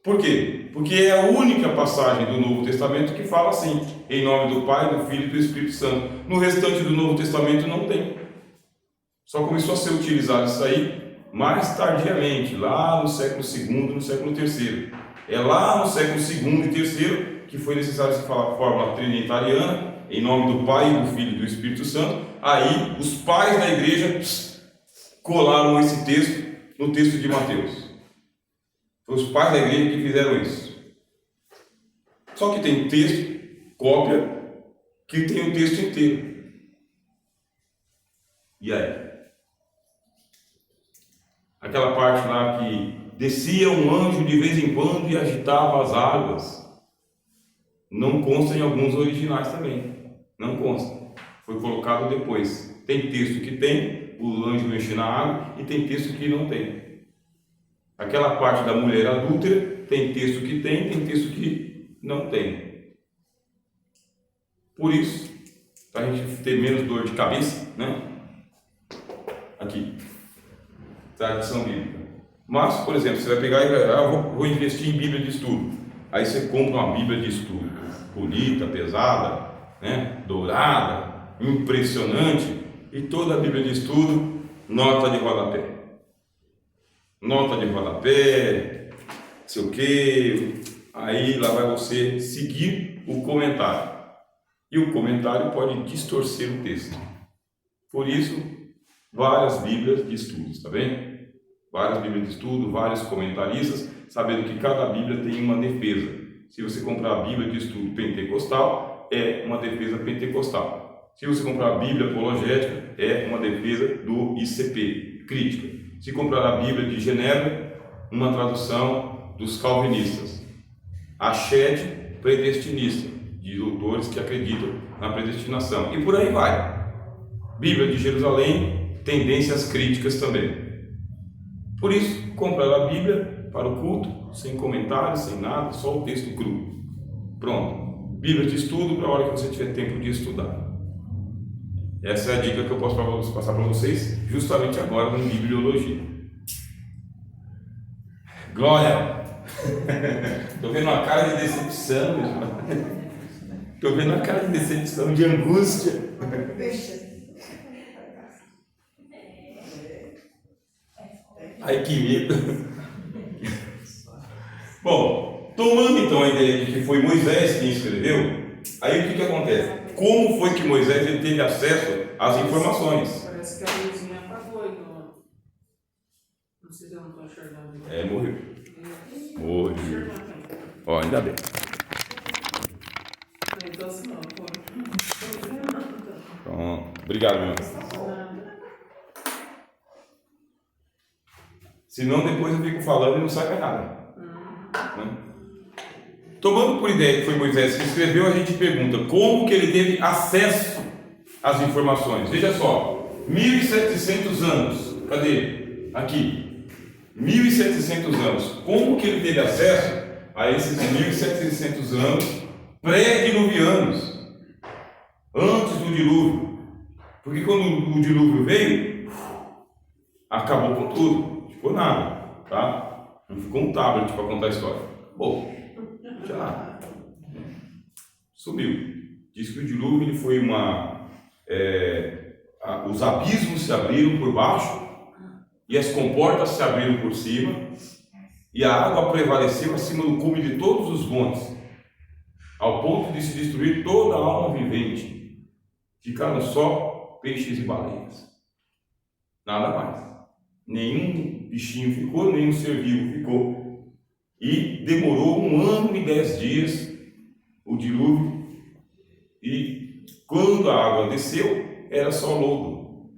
Por quê? Porque é a única passagem do Novo Testamento que fala assim, em nome do Pai, do Filho e do Espírito Santo. No restante do Novo Testamento não tem. Só começou a ser utilizado isso aí mais tardiamente, lá no século II, no século III. É lá no século II e III que foi necessário se falar a fórmula trinitariana, em nome do Pai, do Filho e do Espírito Santo, Aí os pais da igreja colaram esse texto no texto de Mateus. Foi os pais da igreja que fizeram isso. Só que tem texto, cópia, que tem o texto inteiro. E aí? Aquela parte lá que descia um anjo de vez em quando e agitava as águas. Não consta em alguns originais também. Não consta. Foi colocado depois. Tem texto que tem o anjo mexer na água e tem texto que não tem. Aquela parte da mulher adúltera tem texto que tem texto que não tem. Por isso, para a gente ter menos dor de cabeça, né? Aqui, tradição bíblica. Mas, por exemplo, você vai pegar e vai, vou investir em Bíblia de estudo. Aí você compra uma Bíblia de estudo, bonita, pesada, né? Dourada, impressionante, e toda a Bíblia de estudo, nota de rodapé. Nota de rodapé, sei o que. Aí lá vai você seguir o comentário. E o comentário pode distorcer o texto. Por isso, várias Bíblias de estudo, está bem? Várias Bíblias de estudo, vários comentaristas, sabendo que cada Bíblia tem uma defesa. Se você comprar a Bíblia de estudo pentecostal, é uma defesa pentecostal. Se você comprar a Bíblia apologética, é uma defesa do ICP, crítica. Se comprar a Bíblia de Genebra, uma tradução dos calvinistas. A Shed, predestinista, de doutores que acreditam na predestinação. E por aí vai. Bíblia de Jerusalém, tendências críticas também. Por isso, comprar a Bíblia para o culto, sem comentários, sem nada, só o texto cru. Pronto. Bíblia de estudo para a hora que você tiver tempo de estudar. Essa é a dica que eu posso passar para vocês, justamente agora na bibliologia. Glória! Estou vendo uma cara de decepção, meu irmão. Estou vendo uma cara de decepção, de angústia. Ai, que medo. Bom, tomando então a ideia de que foi Moisés quem escreveu, aí o que acontece? Como foi que Moisés ele teve acesso às informações? Parece que a luzinha apagou aí, não sei se eu não estou enxergando. Morreu. Morreu. Ó, ainda bem. Então assim não, pô. Pronto. Obrigado, meu irmão. Senão depois eu fico falando e não sai mais nada. Né? Tomando por ideia que foi Moisés que escreveu, a gente pergunta como que ele teve acesso às informações. Veja só, 1.700 anos. Cadê? Aqui. 1.700 anos. Como que ele teve acesso a esses 1.700 anos pré-diluvianos? Antes do dilúvio. Porque quando o dilúvio veio, acabou com tudo. Não ficou nada, tá? Não ficou um tablet para contar a história. Bom, já sumiu. Diz que o dilúvio ele foi os abismos se abriram por baixo e as comportas se abriram por cima e a água prevaleceu acima do cume de todos os montes, ao ponto de se destruir toda a alma vivente. Ficaram só peixes e baleias. Nada mais. Nenhum bichinho ficou, nenhum ser vivo ficou. E demorou 1 ano e 10 dias o dilúvio. E quando a água desceu, era só lodo.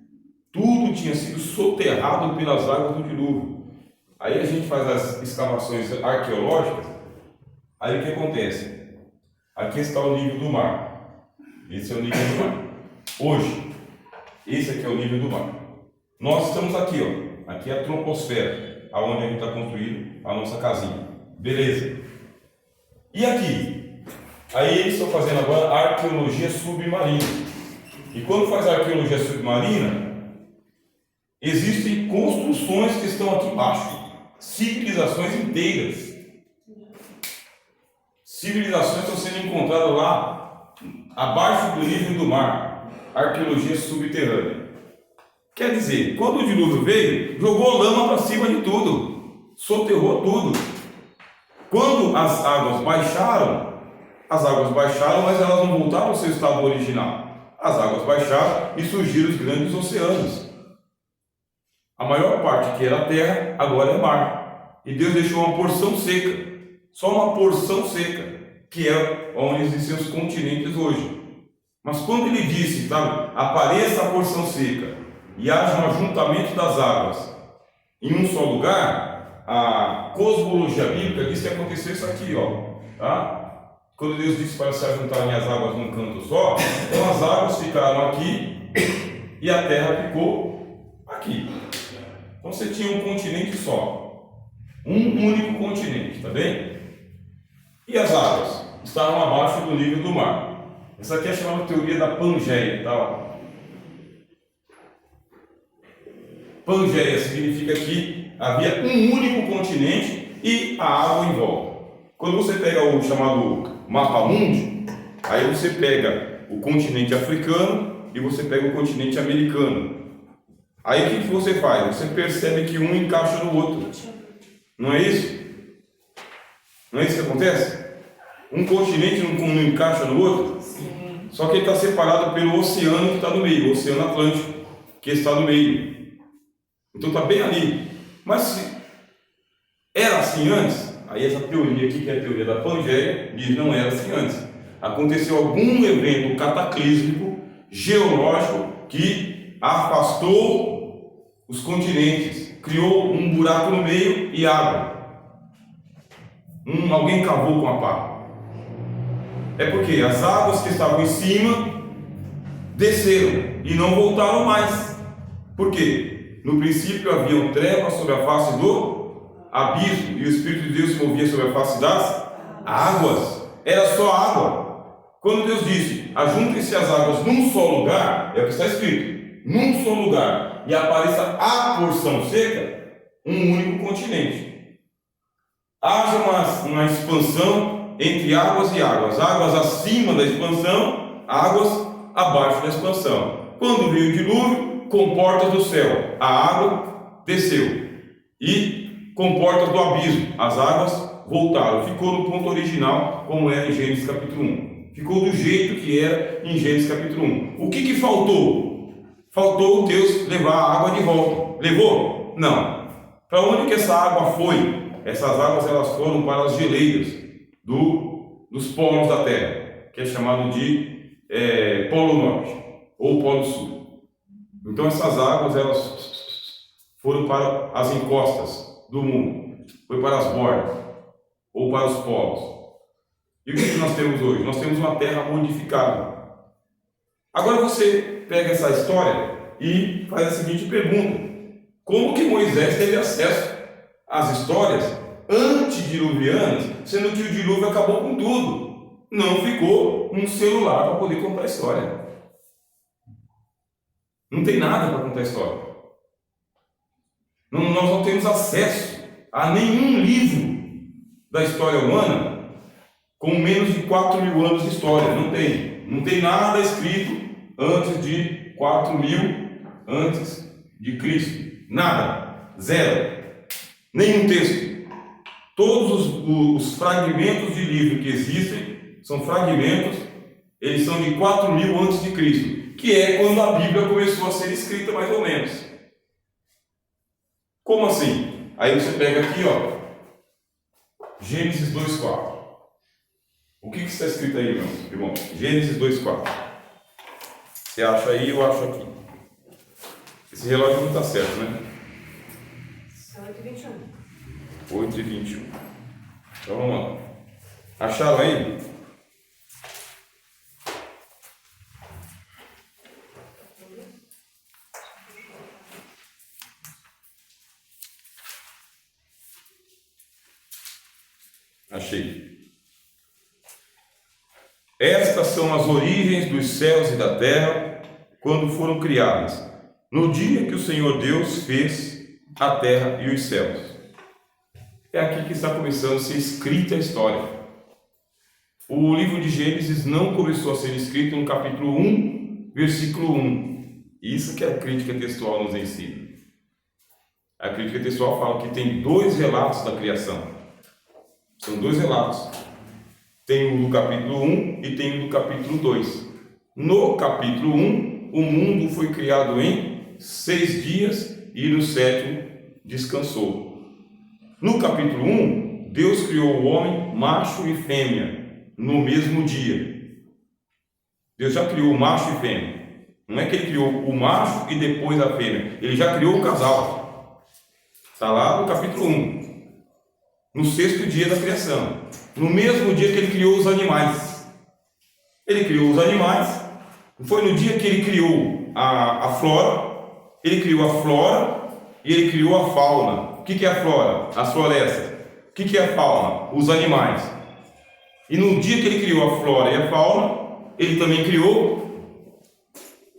Tudo tinha sido soterrado pelas águas do dilúvio. Aí a gente faz as escavações arqueológicas. Aí o que acontece? Aqui está o nível do mar. Esse é o nível do mar. Hoje, esse aqui é o nível do mar. Nós estamos aqui, ó. Aqui é a troposfera, aonde a gente está construindo a nossa casinha. Beleza. E aqui? Aí eles estão fazendo agora arqueologia submarina. E quando faz a arqueologia submarina, existem construções que estão aqui embaixo. Civilizações inteiras. Civilizações estão sendo encontradas lá, abaixo do nível do mar. Arqueologia subterrânea. Quer dizer, quando o dilúvio veio, jogou lama para cima de tudo, soterrou tudo. Quando as águas baixaram, mas elas não voltaram ao seu estado original. as águas baixaram e surgiram os grandes oceanos. A maior parte que era terra, agora é mar. E Deus deixou uma porção seca, só uma porção seca, que é onde existem os continentes hoje. Mas quando ele disse, sabe, apareça a porção seca e haja um ajuntamento das águas em um só lugar, a cosmologia bíblica diz que aconteceu isso aqui, ó, tá? Quando Deus disse para se ajuntarem as águas num canto só, então as águas ficaram aqui e a terra ficou aqui. Então você tinha um continente só, um único continente, tá bem? E as águas estavam abaixo do nível do mar. Essa aqui é chamada teoria da Pangeia, tá? Pangeia significa que havia um único continente e a água em volta. Quando você pega o chamado mapa mundi, aí você pega o continente africano e você pega o continente americano. Aí o que você faz? Você percebe que um encaixa no outro. Não é isso? Não é isso que acontece? Um continente não encaixa no outro? Sim. Só que ele está separado pelo oceano que está no meio, o Oceano Atlântico, que está no meio. Então está bem ali. Mas se era assim antes, aí essa teoria aqui, que é a teoria da Pangeia, diz não era assim antes. Aconteceu algum evento cataclísmico, geológico, que afastou os continentes, criou um buraco no meio e água. Alguém cavou com a pá. É porque as águas que estavam em cima desceram e não voltaram mais. Por quê? No princípio haviam trevas sobre a face do abismo e o Espírito de Deus se movia sobre a face das águas. Era só água. Quando Deus disse, ajuntem-se as águas num só lugar, é o que está escrito, num só lugar, e apareça a porção seca, um único continente. Haja uma expansão entre águas e águas, águas acima da expansão, águas abaixo da expansão. Quando veio o dilúvio, com portas do céu, a água desceu, e com portas do abismo, as águas voltaram. Ficou no ponto original, como era em Gênesis capítulo 1. Ficou do jeito que era em Gênesis capítulo 1. O que faltou? Faltou Deus levar a água de volta. Levou? Não. Para onde que essa água foi? Essas águas elas foram para as geleiras dos polos da Terra, que é chamado de Polo Norte ou Polo Sul. Então essas águas elas foram para as encostas do mundo, foi para as bordas ou para os polos. E o que nós temos hoje? Nós temos uma terra modificada. Agora você pega essa história e faz a seguinte pergunta: como que Moisés teve acesso às histórias antediluvianas, sendo que o dilúvio acabou com tudo? Não ficou um celular para poder contar a história. Não tem nada para contar a história. Nós não temos acesso a nenhum livro da história humana com menos de 4.000 anos de história. Não tem. Não tem nada escrito antes de 4.000 antes de Cristo. Nada. Zero. Nenhum texto. Todos os fragmentos de livro que existem são fragmentos, eles são de 4.000 antes de Cristo, que é quando a Bíblia começou a ser escrita, mais ou menos. Como assim? Aí você pega aqui, ó, Gênesis 2:4. O que está escrito aí, meu irmão? Gênesis 2:4. Você acha aí, eu acho aqui. Esse relógio não está certo, né? 8h21. 8h21. Então vamos lá. Acharam aí? Achei. Estas são as origens dos céus e da terra quando foram criadas, no dia que o Senhor Deus fez a terra e os céus. É aqui que está começando a ser escrita a história. O livro de Gênesis não começou a ser escrito no capítulo 1, versículo 1. Isso que a crítica textual nos ensina. A crítica textual fala que tem 2 relatos da criação. São 2 relatos. Tem o do capítulo 1 e tem o do capítulo 2. No capítulo 1, o mundo foi criado em 6 dias e no 7º descansou. No capítulo 1, Deus criou o homem macho e fêmea no mesmo dia. Deus já criou o macho e fêmea. Não é que ele criou o macho e depois a fêmea. Ele já criou o casal. Está lá no capítulo 1. No 6º dia da criação. No mesmo dia que ele criou os animais. Ele criou os animais. Foi no dia que ele criou a flora. Ele criou a flora e ele criou a fauna. O que é a flora? As florestas. O que é a fauna? Os animais. E no dia que ele criou a flora e a fauna, ele também criou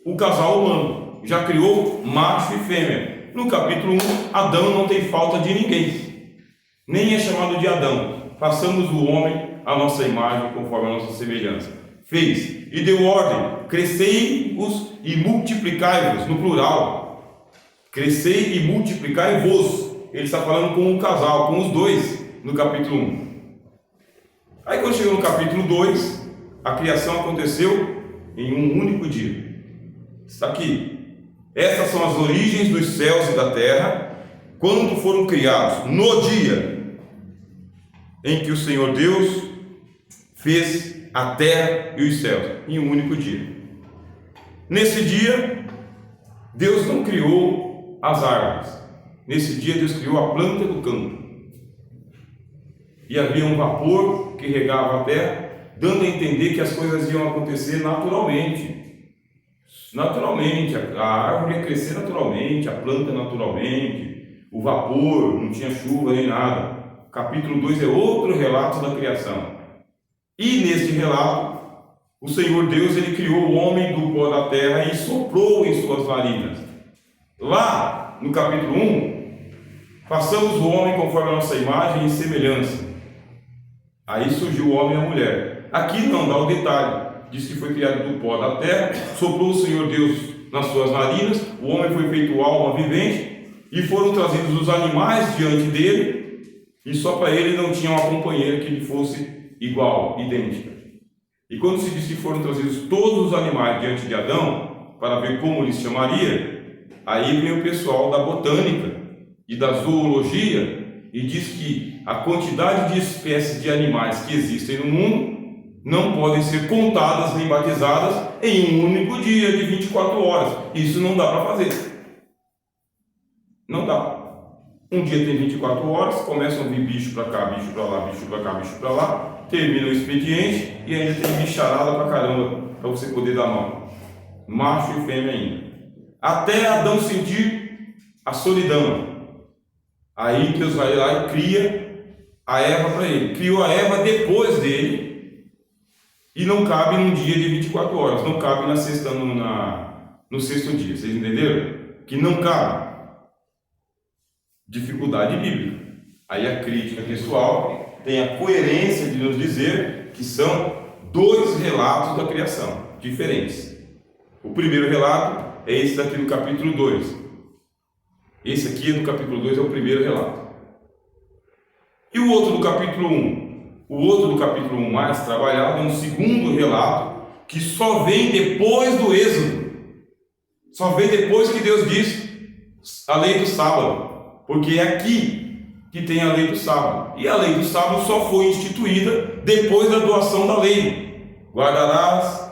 o casal humano. Já criou macho e fêmea. No capítulo 1, Adão não tem falta de ninguém. Nem é chamado de Adão. Passamos o homem à nossa imagem, conforme a nossa semelhança. Fez e deu ordem: crescei-vos e multiplicai-vos, no plural. Crescei e multiplicai-vos. Ele está falando com um casal, com os dois, no capítulo 1. Aí quando chegou no capítulo 2, a criação aconteceu em um único dia. Está aqui. Essas são as origens dos céus e da terra, quando foram criados, no dia em que o Senhor Deus fez a terra e os céus, em um único dia. Nesse dia, Deus não criou as árvores. Nesse dia, Deus criou a planta do campo. E havia um vapor que regava a terra, dando a entender que as coisas iam acontecer naturalmente. Naturalmente, a árvore ia crescer naturalmente, a planta naturalmente, o vapor, não tinha chuva nem nada. Capítulo 2 é outro relato da criação. E neste relato, o Senhor Deus, ele criou o homem do pó da terra e soprou em suas narinas. Lá, no capítulo 1, façamos o homem conforme a nossa imagem e semelhança. Aí surgiu o homem e a mulher. Aqui não dá o detalhe. Diz que foi criado do pó da terra, soprou o Senhor Deus nas suas narinas, o homem foi feito alma vivente, e foram trazidos os animais diante dele, e só para ele não tinha uma companheira que lhe fosse igual, idêntica. E quando se diz que foram trazidos todos os animais diante de Adão, para ver como lhes chamaria, aí vem o pessoal da botânica e da zoologia, e diz que a quantidade de espécies de animais que existem no mundo não podem ser contadas nem batizadas em um único dia de 24 horas. Isso não dá para fazer. Não dá. Um dia tem 24 horas, começam a vir bicho para cá, bicho para lá, bicho para cá, bicho para lá, termina o expediente e ainda tem bicharada para caramba para você poder dar nome. Macho e fêmea ainda. Até Adão sentir a solidão. Aí Deus vai lá e cria a Eva para ele. Criou a Eva depois dele. E não cabe num dia de 24 horas, não cabe no 6º dia, vocês entenderam? Que não cabe. Dificuldade bíblica. Aí a crítica textual tem a coerência de nos dizer que são 2 relatos da criação, diferentes. O primeiro relato é esse daqui do capítulo 2. Esse aqui do capítulo 2 é o primeiro relato. E o outro do capítulo 1? O outro do capítulo 1 mais trabalhado é um segundo relato que só vem depois do Êxodo. Só vem depois que Deus diz a lei do sábado. Porque é aqui que tem a lei do sábado. E a lei do sábado só foi instituída depois da doação da lei. Guardarás,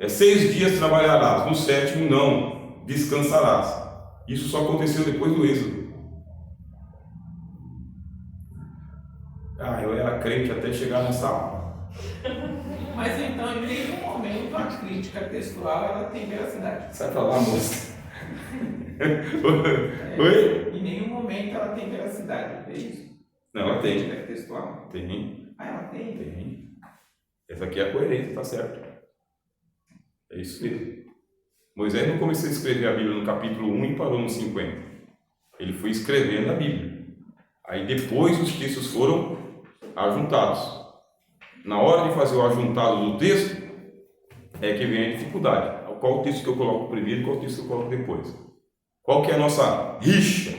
6 dias trabalharás, no 7º não, descansarás. Isso só aconteceu depois do Êxodo. Eu era crente até chegar nessa aula. Mas então, em nenhum momento, a crítica textual ela tem veracidade. Sai pra lá, moça. Oi? Em nenhum momento ela tem veracidade, é isso? Não, ela tem. Crítica textual? Tem. Ela tem? Tem. Essa aqui é a coerência, tá certo. É isso mesmo. Moisés não começou a escrever a Bíblia no capítulo 1 e parou no 50. Ele foi escrevendo a Bíblia. Aí depois os textos foram ajuntados. Na hora de fazer o ajuntado do texto, é que vem a dificuldade. Qual o texto que eu coloco primeiro e qual o texto que eu coloco depois? Qual que é a nossa rixa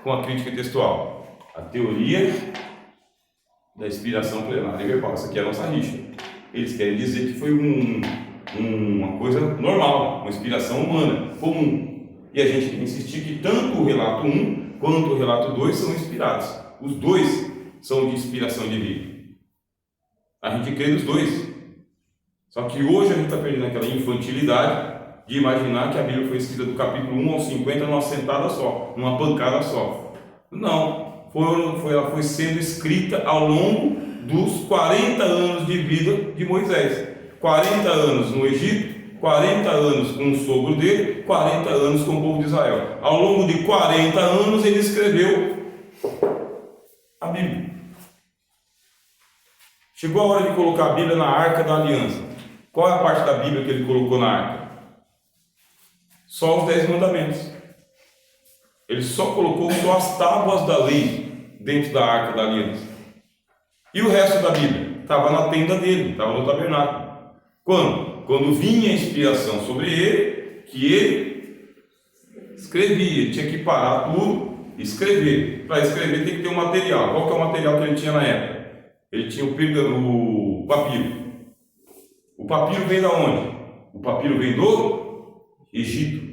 com a crítica textual? A teoria da inspiração plenária e verbal. Essa aqui é a nossa rixa. Eles querem dizer que foi um uma coisa normal, uma inspiração humana, comum. E a gente tem que insistir que tanto o relato 1 quanto o relato 2 são inspirados. Os dois são de inspiração divina. A gente crê nos dois. Só que hoje a gente está perdendo aquela infantilidade de imaginar que a Bíblia foi escrita do capítulo 1 ao 50 numa sentada só, numa pancada só. Não, ela foi sendo escrita ao longo dos 40 anos de vida de Moisés. 40 anos no Egito, 40 anos com o sogro dele, 40 anos com o povo de Israel. Ao longo de 40 anos ele escreveu a Bíblia. Chegou a hora de colocar a Bíblia na Arca da Aliança. Qual é a parte da Bíblia que ele colocou na Arca? Só os 10 mandamentos. Ele só colocou só as tábuas da lei dentro da Arca da Aliança. E o resto da Bíblia? Estava na tenda dele, estava no tabernáculo. Quando? Quando vinha a inspiração sobre ele, que ele escrevia, ele tinha que parar tudo e escrever. Para escrever tem que ter um material. Qual que é o material que ele tinha na época? Ele tinha o papiro. O papiro vem da onde? O papiro vem do Egito.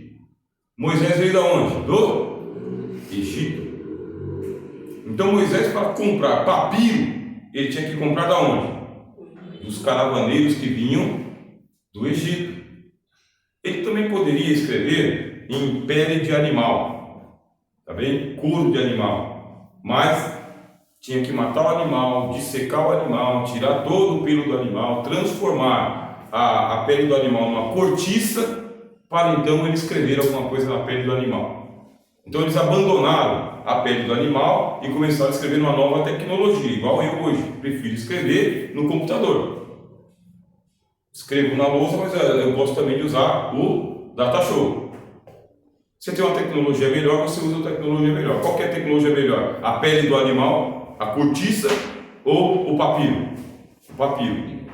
Moisés veio da onde? Do Egito. Então Moisés, para comprar papiro, ele tinha que comprar da onde? Dos caravaneiros que vinham do Egito. Ele também poderia escrever em pele de animal, tá bem? Couro de animal, mas tinha que matar o animal, dissecar o animal, tirar todo o pelo do animal, transformar a pele do animal numa cortiça, para então ele escrever alguma coisa na pele do animal. Então eles abandonaram a pele do animal e começaram a escrever numa nova tecnologia, igual eu hoje, prefiro escrever no computador. Escrevo na lousa, mas eu gosto também de usar o Datashow. Você tem uma tecnologia melhor, você usa a tecnologia melhor. Qual que é a tecnologia melhor? A pele do animal, a cortiça ou o papiro? O papiro.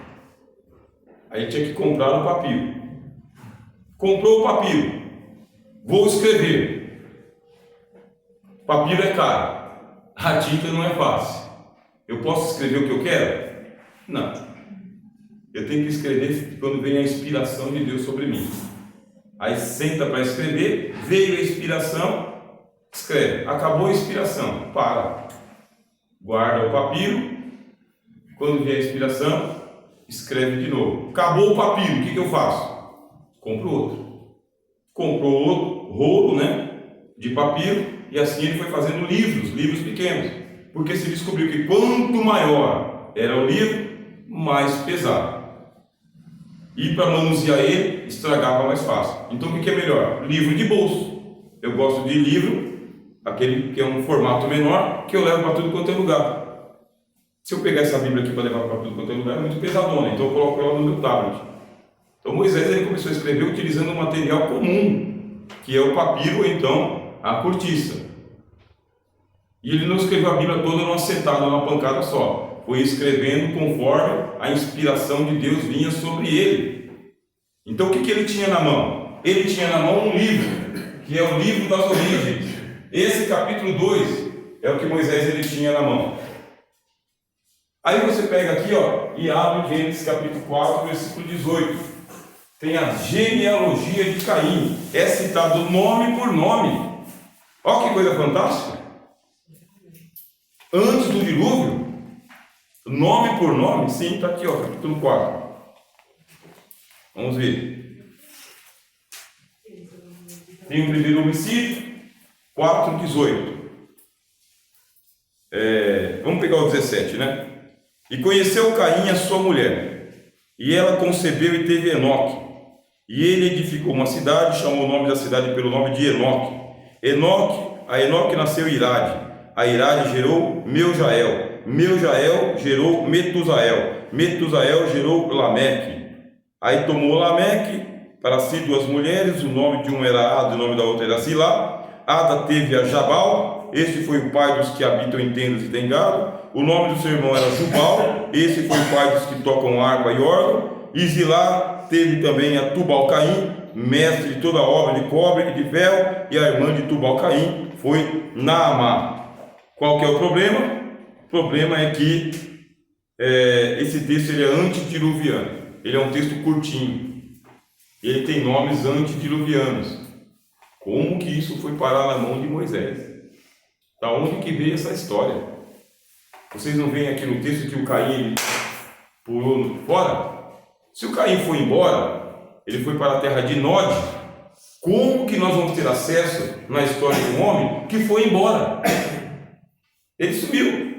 Aí tinha que comprar o papiro. Comprou o papiro. Vou escrever. Papiro é caro. A tinta não é fácil. Eu posso escrever o que eu quero? Não. Eu tenho que escrever quando vem a inspiração de Deus sobre mim. Aí senta para escrever, veio a inspiração, escreve. Acabou a inspiração, para. Guarda o papiro. Quando vier a inspiração, escreve de novo. Acabou o papiro, o que eu faço? Compro outro. Comprou outro rolo, de papiro, e assim ele foi fazendo livros pequenos. Porque se descobriu que quanto maior era o livro, mais pesado. E para manusear ele, estragava mais fácil. Então o que é melhor? Livro de bolso. Eu gosto de livro, aquele que é um formato menor, que eu levo para tudo quanto é lugar. Se eu pegar essa Bíblia aqui para levar para tudo quanto é lugar, é muito pesadona, então eu coloco ela no meu tablet. Então Moisés ele começou a escrever utilizando um material comum, que é o papiro ou então a cortiça. E ele não escreveu a Bíblia toda numa sentada, numa pancada só. Foi escrevendo conforme a inspiração de Deus vinha sobre ele. Então o que ele tinha na mão? Ele tinha na mão um livro, que é o livro das origens. Esse capítulo 2 é o que Moisés ele tinha na mão. Aí você pega aqui e abre Gênesis capítulo 4, versículo 18. Tem a genealogia de Caim. É citado nome por nome. Olha que coisa fantástica. Antes do dilúvio, nome por nome, sim, está aqui, capítulo 4. Vamos ver. Tem o primeiro homicídio, 4:18. Vamos pegar o 17, E conheceu Caim a sua mulher, e ela concebeu e teve Enoque. E ele edificou uma cidade, chamou o nome da cidade pelo nome de Enoque. A Enoque nasceu Irade. A Irade gerou Meujael. Meujael gerou Metusael. Metusael gerou Lameque. Aí tomou Lameque para si 2 mulheres, o nome de uma era Ada, o nome da outra era Zilá. Ada teve a Jabal, este foi o pai dos que habitam em tendas e tem gado. O nome do seu irmão era Jubal, esse foi o pai dos que tocam harpa e órgão. E Zilá teve também a Tubal-Caim, mestre de toda a obra de cobre e de ferro, e a irmã de Tubal-Caim foi Naamá. Qual que é o problema? O problema é que esse texto ele é antediluviano, ele é um texto curtinho. ele tem nomes antediluvianos. Como que isso foi parar na mão de Moisés? Da onde que veio essa história? Vocês não veem aqui no texto que o Caim pulou fora? Se o Caim foi embora, ele foi para a terra de Nod. Como que nós vamos ter acesso na história de um homem que foi embora? Ele sumiu.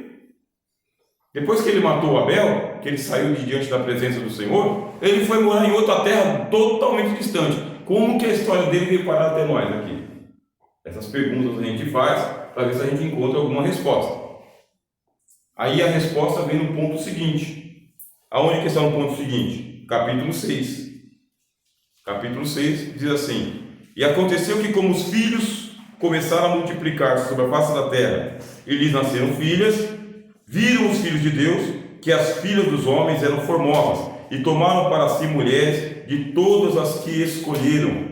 Depois que ele matou Abel, que ele saiu de diante da presença do Senhor, ele foi morar em outra terra totalmente distante. Como que a história dele veio parar até nós aqui? Essas perguntas a gente faz para ver se a gente encontra alguma resposta. Aí a resposta vem no ponto seguinte. Aonde que está no ponto seguinte? Capítulo 6. Capítulo 6 diz assim: E aconteceu que, como os filhos começaram a multiplicar-se sobre a face da terra, e lhes nasceram filhas, viram os filhos de Deus que as filhas dos homens eram formosas, e tomaram para si mulheres de todas as que escolheram.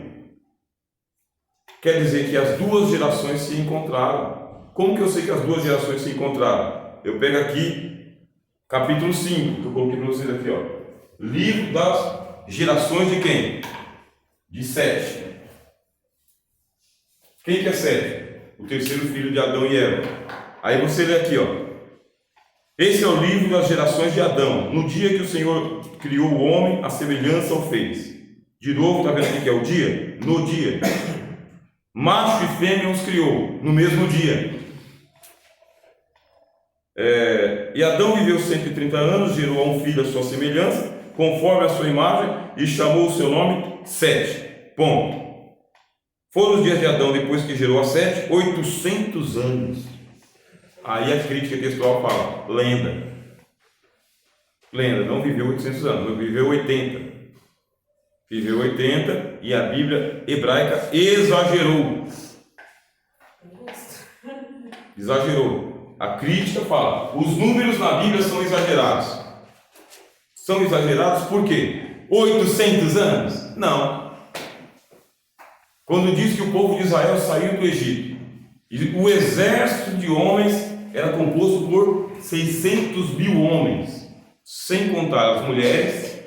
Quer dizer que as duas gerações se encontraram. Como que eu sei que as duas gerações se encontraram? Eu pego aqui, capítulo 5, que eu coloquei para vocês aqui, ó. Livro das gerações de quem? De Sete. Quem que é Sete? O terceiro filho de Adão e Eva. Aí você lê aqui, ó. Esse é o livro das gerações de Adão. No dia que o Senhor criou o homem, a semelhança o fez. De novo, está vendo o que é o dia? No dia. Macho e fêmea os criou, no mesmo dia. E Adão viveu 130 anos, gerou a um filho à sua semelhança, conforme a sua imagem, e chamou o seu nome Sete. Ponto. Foram os dias de Adão, depois que gerou a Sete, 800 anos. Aí a crítica textual fala: lenda. Lenda, não viveu 800 anos, viveu 80. Viveu 80 e a Bíblia hebraica exagerou. Exagerou. A crítica fala: os números na Bíblia são exagerados. São exagerados por quê? 800 anos? Não. Quando diz que o povo de Israel saiu do Egito, e o exército de homens era composto por 600 mil homens, sem contar as mulheres,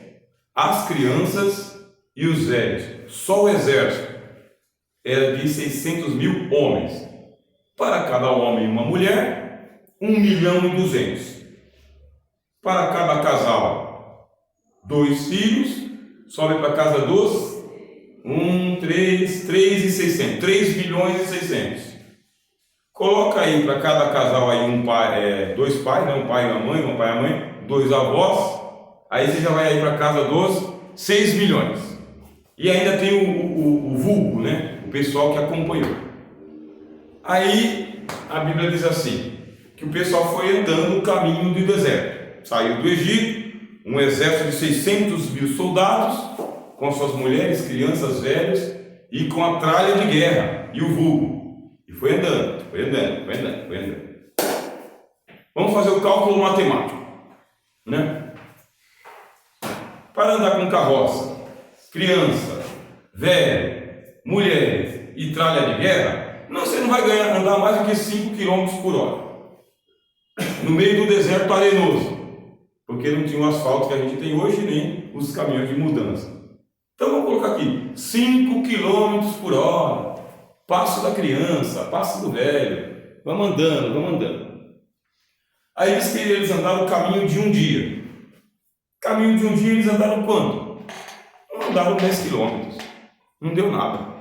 as crianças e os velhos. Só o exército era de 600 mil homens. Para cada homem e uma mulher, 1.200.000. Para cada casal, 2 filhos, sobe para casa dos 3.600.000. Coloca aí para cada casal aí um pai, 2 pais, né? Um pai e uma mãe, um pai e uma mãe, 2 avós. Aí você já vai aí para casa dos 6 milhões. E ainda tem o vulgo, né? O pessoal que acompanhou. Aí a Bíblia diz assim, que o pessoal foi andando no caminho do deserto. Saiu do Egito, um exército de 600 mil soldados, com suas mulheres, crianças, velhos, e com a tralha de guerra e o vulgo. E foi andando. Vamos fazer o cálculo matemático, né? Para andar com carroça, criança, velho, mulheres e tralha de guerra, você não vai andar mais do que 5 km por hora. No meio do deserto arenoso. Porque não tinha o asfalto que a gente tem hoje, nem os caminhões de mudança. Então vamos colocar aqui, 5 km por hora. Passo da criança, passo do velho. Vamos andando. Aí diz que eles andaram o caminho de um dia. Caminho de um dia eles andaram quanto? Não andaram 10 quilômetros. Não deu nada.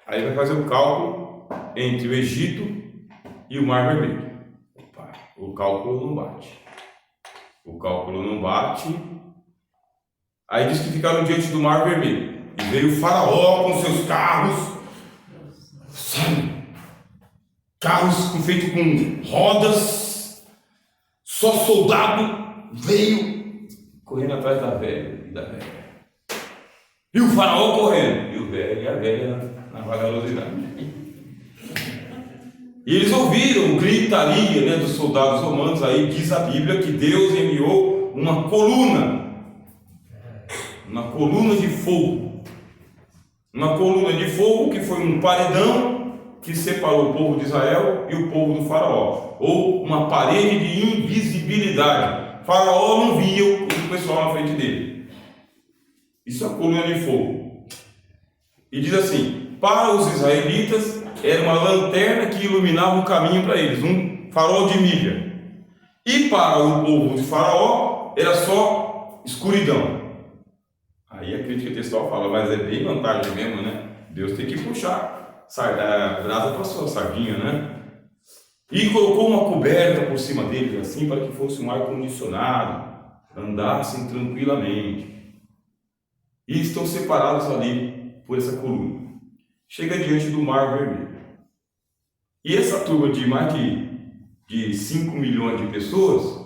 Aí vai fazer o cálculo entre o Egito e o Mar Vermelho. Opa, o cálculo não bate. Aí diz que ficaram diante do Mar Vermelho. E veio o faraó com seus carros, sabe? Carros feitos com rodas, só soldado veio correndo atrás da velha e da velha. E o faraó correndo, e o velho e a velha na vagarosidade. E eles ouviram gritaria, né, dos soldados romanos. Aí diz a Bíblia que Deus enviou uma coluna de fogo. Uma coluna de fogo que foi um paredão que separou o povo de Israel e o povo do faraó, ou uma parede de invisibilidade. O faraó não via o pessoal na frente dele. Isso é uma coluna de fogo. E diz assim: para os israelitas era uma lanterna que iluminava o caminho para eles, um farol de milha. E para o povo de Faraó era só escuridão. Aí a crítica textual fala, mas é bem vantagem mesmo, né? Deus tem que puxar brasa para a sua sardinha, né? E colocou uma coberta por cima deles, assim, para que fosse um ar-condicionado, andassem tranquilamente. E estão separados ali por essa coluna. Chega diante do Mar Vermelho. E essa turma de mais de 5 milhões de pessoas,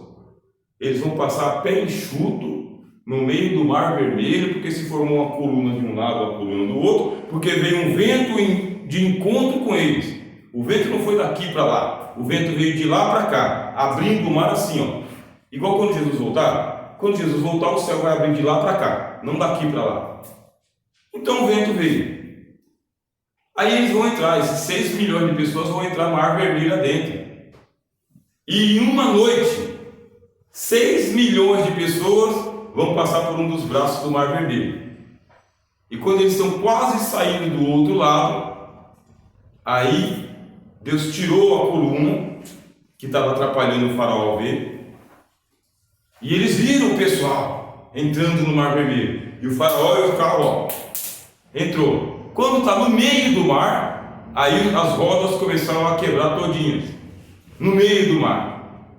eles vão passar a pé enxuto no meio do Mar Vermelho, porque se formou uma coluna de um lado, uma coluna do outro, porque veio um vento de encontro com eles. O vento não foi daqui para lá, o vento veio de lá para cá, abrindo o mar assim, ó. Igual quando Jesus voltar. Quando Jesus voltar, o céu vai abrir de lá para cá, não daqui para lá. Então o vento veio. Aí eles vão entrar, esses 6 milhões de pessoas vão entrar no Mar Vermelho dentro. E em uma noite, 6 milhões de pessoas vão passar por um dos braços do Mar Vermelho. E quando eles estão quase saindo do outro lado, aí Deus tirou a coluna que estava atrapalhando o faraó ver. E eles viram o pessoal entrando no Mar Vermelho. E o faraó e o carro entrou. Quando está no meio do mar, aí as rodas começaram a quebrar todinhas. No meio do mar.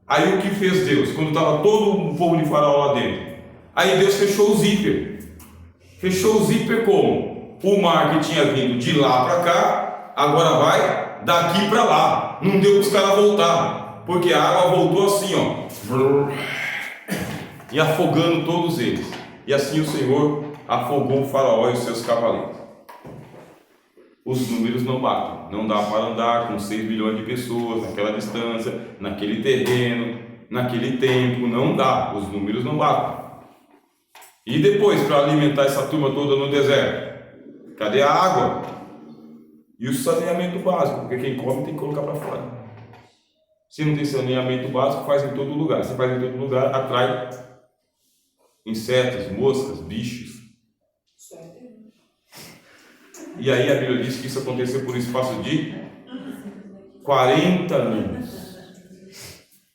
Aí o que fez Deus? Quando estava todo o povo de faraó lá dentro. Aí Deus fechou o zíper. Fechou o zíper como? O mar que tinha vindo de lá para cá, agora vai daqui para lá. Não deu para os caras voltar. Porque a água voltou assim, ó. E afogando todos eles. E assim o Senhor afogou o faraó e os seus cavaleiros. Os números não batem, não dá para andar com 6 milhões de pessoas naquela distância, naquele terreno, naquele tempo, não dá, os números não batem. E depois, para alimentar essa turma toda no deserto, cadê a água? E o saneamento básico, porque quem come tem que colocar para fora. Se não tem saneamento básico, faz em todo lugar. Se faz em todo lugar, atrai insetos, moscas, bichos. E aí a Bíblia diz que isso aconteceu por um espaço de 40 anos.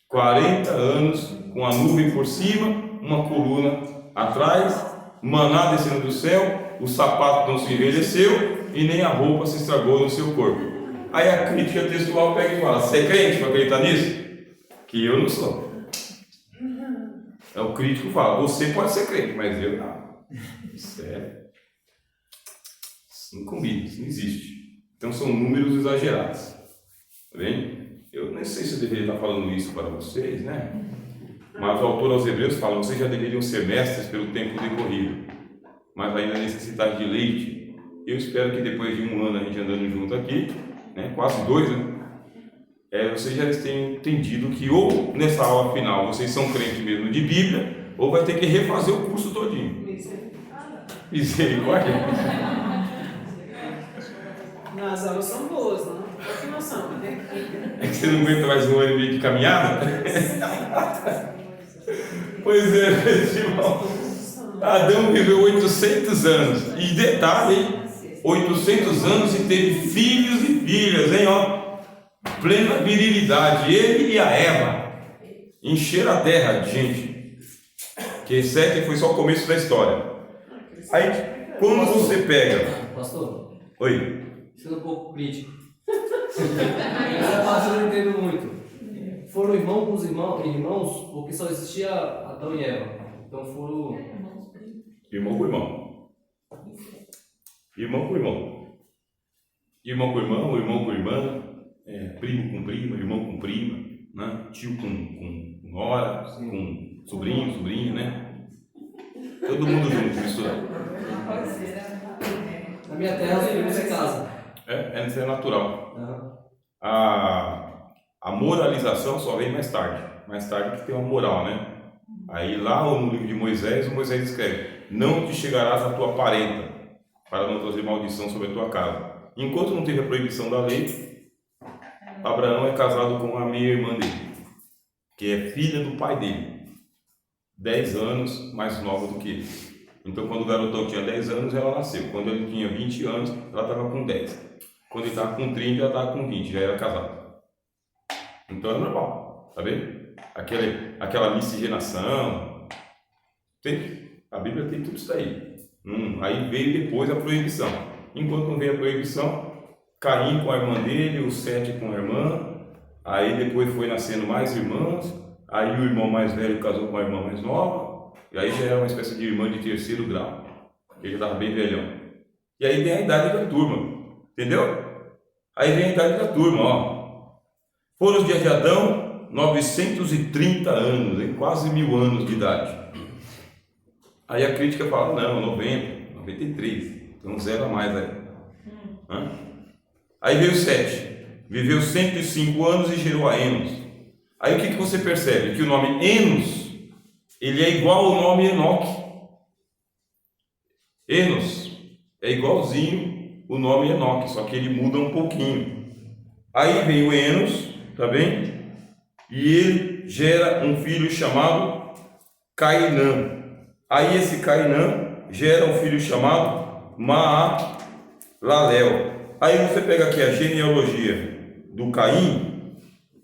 40 anos, com a nuvem por cima, uma coluna atrás, maná descendo do céu, o sapato não se envelheceu e nem a roupa se estragou no seu corpo. Aí a crítica textual pega e fala: você é crente para acreditar nisso? Que eu não sou. É o crítico que fala: você pode ser crente, mas eu não. Sério? Não combina, isso não existe. Então são números exagerados. Tá bem? Eu nem sei se eu deveria estar falando isso para vocês, né? Mas o autor aos Hebreus fala: vocês já deveriam ser mestres pelo tempo decorrido, mas ainda necessitar de leite. Eu espero que depois de um ano a gente andando junto aqui, né, quase 2, né, vocês já tenham entendido que ou nessa aula final vocês são crentes mesmo de Bíblia, ou vai ter que refazer o curso todinho. Misericórdia. As aulas são boas, não? Qual que nós somos, né? É que você não aguenta mais um ano e meio de caminhada? Pois é, meus irmãos. Adão viveu 800 anos. E detalhe, hein? 800 anos e teve filhos e filhas, hein? Ó, plena virilidade. Ele e a Eva encheram a terra de gente. Que 7 foi só o começo da história. Aí, quando você pega... Pastor? Oi? Sendo um pouco crítico. Essa parte eu não entendo muito. Foram irmãos com os irmãos, porque só existia Adão e Eva. Então foram... Irmão com irmão. Irmão com irmão. Irmão com irmão, irmão com irmã, primo com prima, irmão com prima, né? Tio com nora, com sobrinho, sobrinha, né? Todo mundo junto, misturado. Na minha terra os primos se casam. Isso é natural. Uhum. A moralização só vem mais tarde que tem uma moral, né? Aí lá no livro de Moisés, o Moisés escreve: não te chegarás à tua parenta, para não trazer maldição sobre a tua casa. Enquanto não teve a proibição da lei, Abraão é casado com a meia-irmã dele, que é filha do pai dele, 10 anos mais nova do que ele. Então, quando o garotão tinha 10 anos, ela nasceu. Quando ele tinha 20 anos, ela estava com 10. Quando ele estava com 30, ela estava com 20, já era casada. Então é normal, tá vendo? Aquela miscigenação. A Bíblia tem tudo isso daí. Aí veio depois a proibição. Enquanto não veio a proibição, Caim com a irmã dele, o Sete com a irmã. Aí depois foi nascendo mais irmãos. Aí o irmão mais velho casou com a irmã mais nova. E aí já era uma espécie de irmã de terceiro grau. Ele já estava bem velhão. E aí vem a idade da turma. Entendeu? Aí vem a idade da turma, ó. Foram os dias de Adão, 930 anos, hein? Quase 1000 anos de idade. Aí a crítica fala, não, 90, 93, então zero a mais aí. Aí veio Sete, viveu 105 anos e gerou a Enos. Aí o que você percebe? Que o nome Enos, ele é igual ao nome Enoque. Enos é igualzinho o nome Enoque, só que ele muda um pouquinho. Aí vem o Enos, tá bem? E ele gera um filho chamado Cainã. Aí esse Cainã gera um filho chamado Maalalel. Aí você pega aqui a genealogia do Caim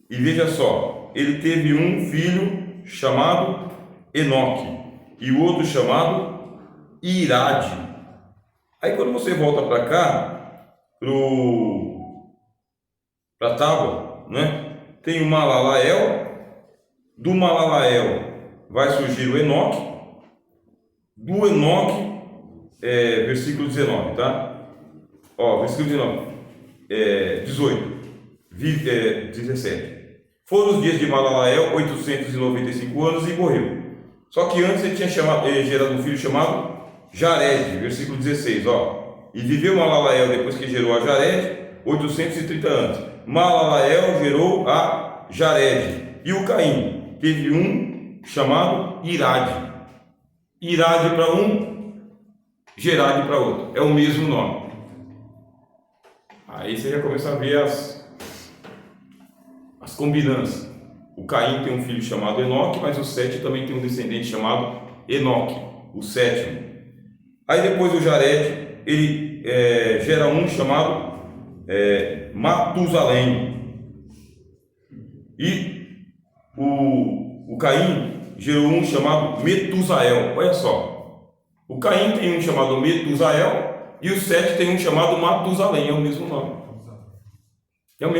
e veja só, ele teve um filho chamado Enoque e o outro chamado Irade. Aí quando você volta para cá, para a tábua, né? Tem o Malalael, do Malalael vai surgir o Enoque, do Enoque, versículo 19, tá? Ó, versículo 19, 18, 17. Foram os dias de Malalael, 895 anos, e morreu. Só que antes ele tinha gerado um filho chamado Jared, versículo 16, ó. E viveu Malalael, depois que gerou a Jared, 830 anos. Malalael gerou a Jared. E o Caim teve um chamado Irade. Irade para um, Gerade para outro. É o mesmo nome. Aí você já começa a ver as combinâncias. O Caim tem um filho chamado Enoque, mas o Sete também tem um descendente chamado Enoque, o sétimo. Aí depois o Jared, ele gera um chamado Matusalém. E o Caim gerou um chamado Metusael. Olha só, o Caim tem um chamado Metusael e o Sete tem um chamado Matusalém. É o mesmo nome. É o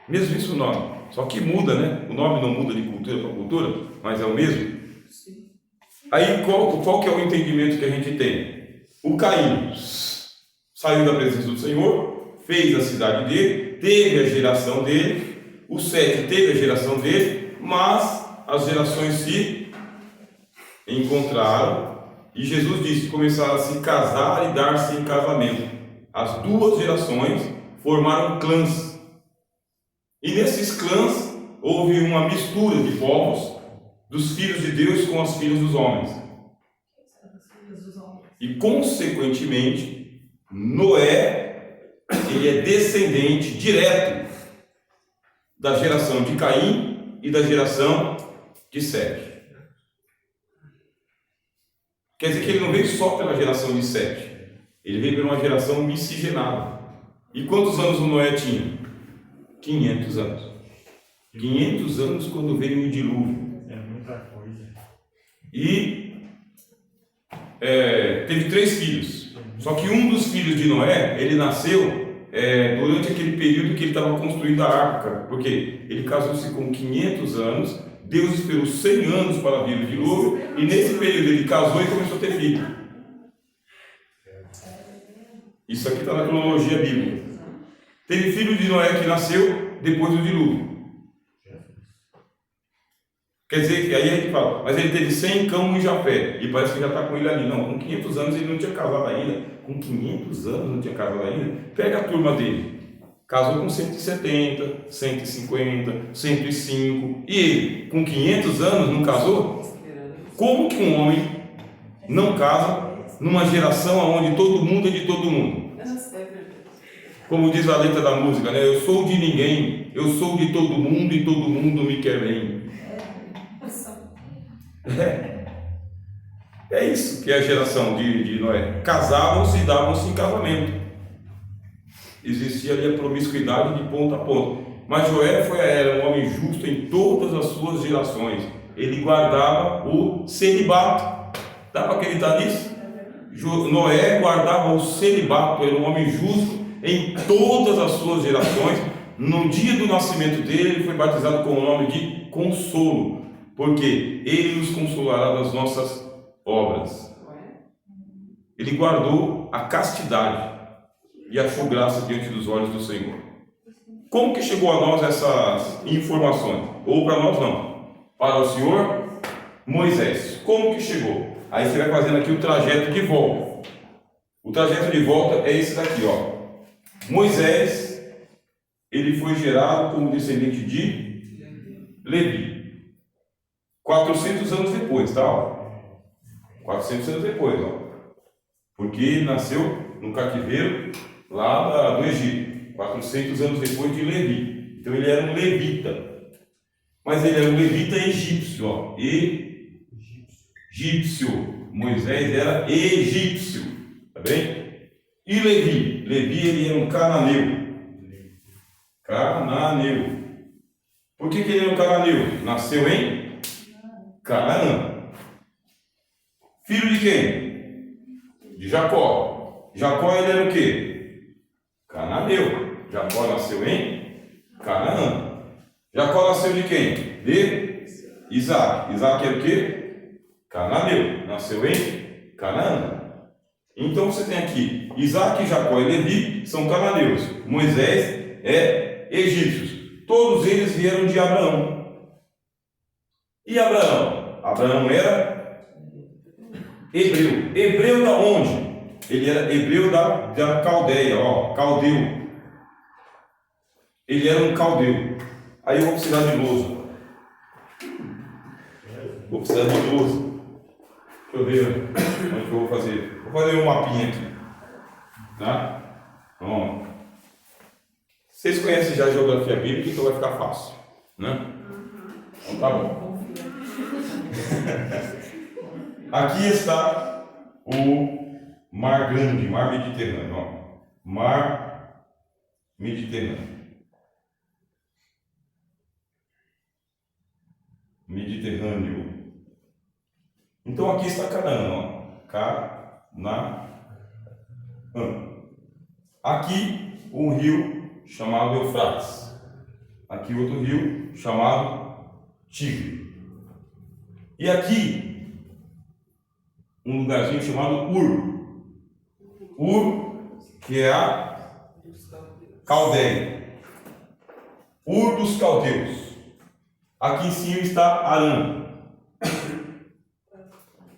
mesmo nome. Só que muda, né? O nome não muda de cultura para cultura, mas é o mesmo. Aí qual que é o entendimento que a gente tem? O Caim saiu da presença do Senhor, fez a cidade dele, teve a geração dele, o Sete teve a geração dele, mas as gerações se encontraram e Jesus disse que começaram a se casar e dar-se em casamento. As duas gerações formaram clãs. E nesses clãs houve uma mistura de povos, dos filhos de Deus com as filhas dos homens. E consequentemente, Noé, ele é descendente direto da geração de Caim e da geração de Sete. Quer dizer que ele não veio só pela geração de Sete, ele veio por uma geração miscigenada. E quantos anos o Noé tinha? 500 anos. 500 anos quando veio o dilúvio. É muita coisa. E teve 3 filhos. Só que um dos filhos de Noé, ele nasceu durante aquele período que ele estava construindo a arca. Porque ele casou-se com 500 anos, Deus esperou 100 anos para vir o dilúvio, e nesse período ele casou e começou a ter filho. Isso aqui está na cronologia bíblica. Teve filho de Noé que nasceu depois do dilúvio. Quer dizer que aí a gente fala, mas ele teve 100 Cão e Jafé, e parece que já está com ele ali. Não, com 500 anos ele não tinha casado ainda. Com 500 anos não tinha casado ainda. Pega a turma dele. Casou com 170, 150, 105. E ele, com 500 anos, não casou? Como que um homem não casa numa geração onde todo mundo é de todo mundo? Como diz a letra da música, né? Eu sou de ninguém, eu sou de todo mundo e todo mundo me quer bem. É isso que é a geração de Noé. Casavam-se e davam-se em casamento. Existia ali a promiscuidade de ponta a ponta. Mas Noé era um homem justo em todas as suas gerações. Ele guardava o celibato. Dá para acreditar nisso? Noé guardava o celibato, era um homem justo em todas as suas gerações. No dia do nascimento dele, ele foi batizado com o nome de Consolo, porque ele nos consolará das nossas obras. Ele guardou a castidade e achou graça diante dos olhos do Senhor. Como que chegou a nós essas informações? Ou para nós não, para o Senhor Moisés. Como que chegou? Aí você vai fazendo aqui o trajeto de volta. O trajeto de volta é esse daqui, ó. Moisés, ele foi gerado como descendente de Levi. 400 anos depois, tá? Ó. 400 anos depois, ó. Porque ele nasceu no cativeiro lá do Egito. 400 anos depois de Levi. Então ele era um levita. Mas ele era um levita egípcio, ó. Egípcio. Moisés era egípcio. Tá bem? E Levi? Levi, ele era um cananeu. Cananeu. Por que ele era um cananeu? Nasceu em Canaã. Filho de quem? De Jacó. Jacó, ele era o quê? Cananeu. Jacó nasceu em Canaã. Jacó nasceu de quem? De Isaac. Isaac era o quê? Cananeu. Nasceu em Canaã. Então você tem aqui Isaac, Jacó e Levi são cananeus. Moisés é egípcios. Todos eles vieram de Abraão. E Abraão? Abraão era hebreu. Hebreu da onde? Ele era hebreu da Caldeia, ó, caldeu. Ele era um caldeu. Aí eu vou precisar de lousa. Vou precisar de lousa. Deixa eu ver onde que eu vou fazer. Vou fazer um mapinha aqui. Tá? Pronto. Vocês conhecem já a geografia bíblica, então vai ficar fácil. Né? Então tá bom. Aqui está o Mar Grande, Mar Mediterrâneo. Ó. Mar Mediterrâneo. Mediterrâneo. Então aqui está Canaã, ó. Canaã. Aqui um rio chamado Eufrates. Aqui outro rio chamado Tigre. E aqui um lugarzinho chamado Ur. Ur, que é a Caldeia. Ur dos Caldeus. Aqui em cima está Arã.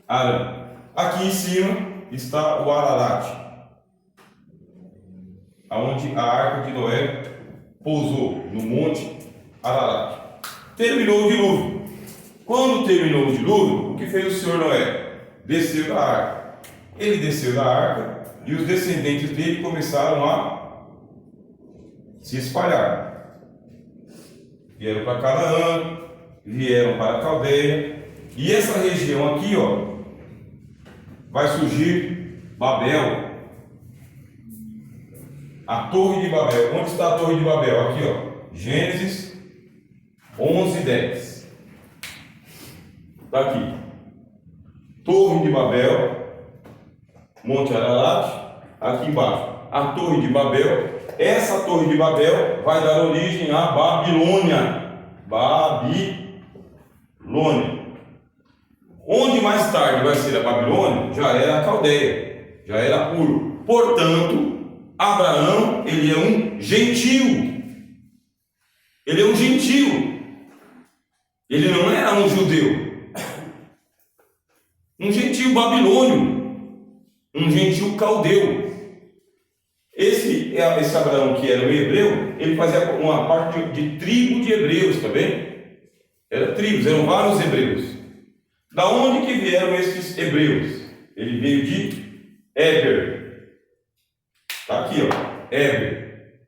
Arã. Aqui em cima está o Ararat, aonde a arca de Noé pousou, no monte Ararat. Terminou o dilúvio. Quando terminou o dilúvio, o que fez o Senhor Noé? Desceu da arca. Ele desceu da arca e os descendentes dele começaram a se espalhar. Vieram para Canaã, vieram para a Caldeia. E essa região aqui, ó, vai surgir Babel. A Torre de Babel. Onde está a Torre de Babel? Aqui, ó. Gênesis 11:10. Está aqui. Torre de Babel, Monte Ararat, aqui embaixo. A Torre de Babel. Essa Torre de Babel vai dar origem à Babilônia. Babilônia. Onde mais tarde vai ser a Babilônia, já era a Caldeia, já era Ur. Portanto, Abraão, ele é um gentio. Ele é um gentio. Ele não era um judeu. Um gentio babilônio. Um gentio caldeu. Esse Abraão, que era um hebreu, ele fazia uma parte de tribo de hebreus também. Eram tribos, eram vários hebreus. Da onde que vieram esses hebreus? Ele veio de Éber. Está aqui, ó. Éber.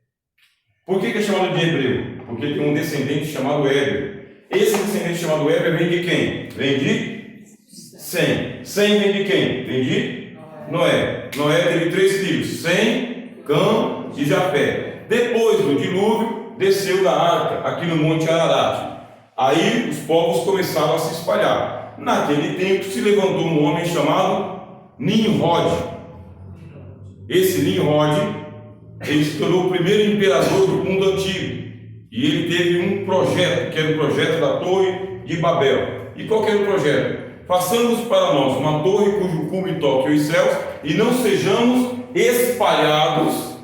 Por que é chamado de hebreu? Porque tem um descendente chamado Éber. Esse descendente chamado Éber vem de quem? Vem de Sem. Sem vem de quem? Vem de Noé. Noé teve 3 filhos: Sem, Cã e Jafé. Depois do dilúvio, desceu da arca, aqui no Monte Ararat. Aí os povos começaram a se espalhar. Naquele tempo se levantou um homem chamado Nimrod. Esse Nimrod, ele se tornou o primeiro imperador do mundo antigo. E ele teve um projeto, que era o projeto da Torre de Babel. E qual que era o projeto? Façamos para nós uma torre cujo cume toque os céus e não sejamos espalhados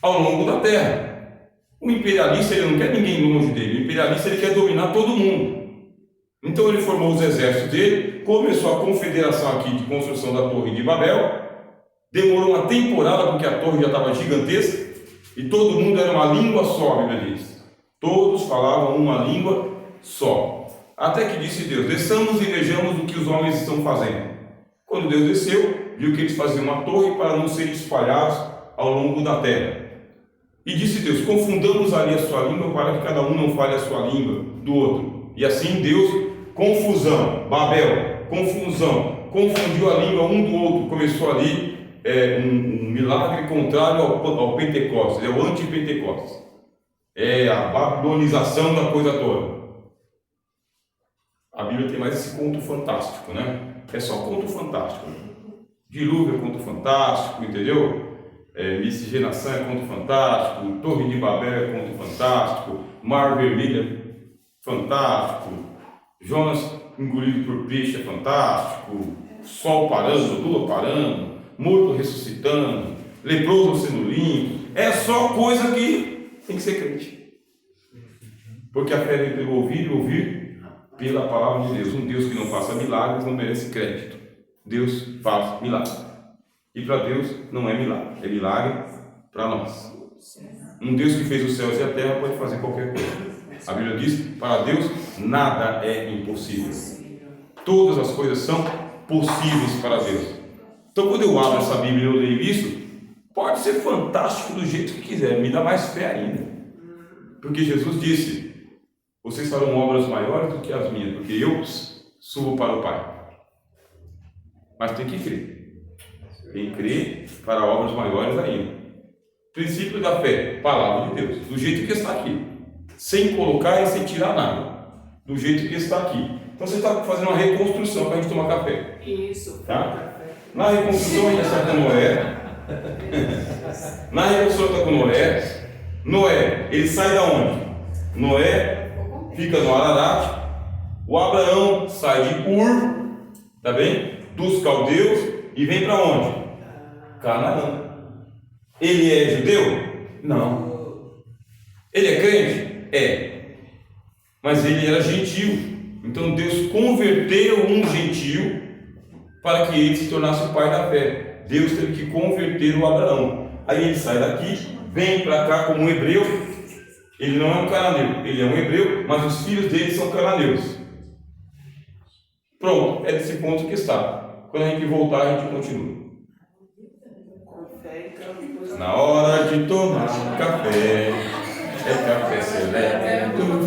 ao longo da terra. O imperialista, ele não quer ninguém longe dele. O imperialista, ele quer dominar todo mundo. Então ele formou os exércitos dele, começou a confederação aqui de construção da Torre de Babel. Demorou uma temporada porque a torre já estava gigantesca e todo mundo era uma língua só, a Bíblia diz. Todos falavam uma língua só. Até que disse Deus: desçamos e vejamos o que os homens estão fazendo. Quando Deus desceu, viu que eles faziam uma torre para não serem espalhados ao longo da terra. E disse Deus: confundamos ali a sua língua para que cada um não fale a sua língua do outro. E assim Deus, confusão, Babel, confusão, confundiu a língua um do outro. Começou ali um milagre contrário ao Pentecostes, é o anti-Pentecostes. É a babilonização da coisa toda. A Bíblia tem mais esse conto fantástico, né? É só conto fantástico. Dilúvio é conto fantástico, entendeu? Miscigenação é conto fantástico, Torre de Babel é conto fantástico, Mar Vermelho é fantástico, Jonas engolido por peixe é fantástico, Sol parando, Lua parando, morto ressuscitando, leproso sendo limpo. É só coisa que tem que ser crente. Porque a fé vem pelo ouvir e ouvir pela palavra de Deus. Um Deus que não faça milagres não merece crédito. Deus faz milagres. E para Deus não é milagre, é milagre para nós. Um Deus que fez os céus e a terra pode fazer qualquer coisa. A Bíblia diz: para Deus nada é impossível. Todas as coisas são possíveis para Deus. Então, quando eu abro essa Bíblia e eu leio isso, pode ser fantástico do jeito que quiser, me dá mais fé ainda. Porque Jesus disse: vocês farão obras maiores do que as minhas, porque eu subo para o Pai. Mas tem que crer. Tem que crer para obras maiores ainda. Princípio da fé, palavra de Deus, do jeito que está aqui, sem colocar e sem tirar nada, do jeito que está aqui. Então você está fazendo uma reconstrução para a gente tomar café. Isso. Tá? Na reconstrução a gente está com Noé. Na reconstrução está com Noé. Noé, ele sai da onde? Noé fica no Ararat. O Abraão sai de Ur, tá bem? Dos caldeus e vem para onde? Canaã. Ele é judeu? Não. Ele é crente? É. Mas ele era gentil. Então Deus converteu um gentil para que ele se tornasse o pai da fé. Deus teve que converter o Abraão. Aí ele sai daqui, vem para cá como um hebreu. Ele não é um cananeu, ele é um hebreu, mas os filhos dele são cananeus. Pronto, é desse ponto que está. Quando a gente voltar, a gente continua. Na hora de tomar café, é café seleto.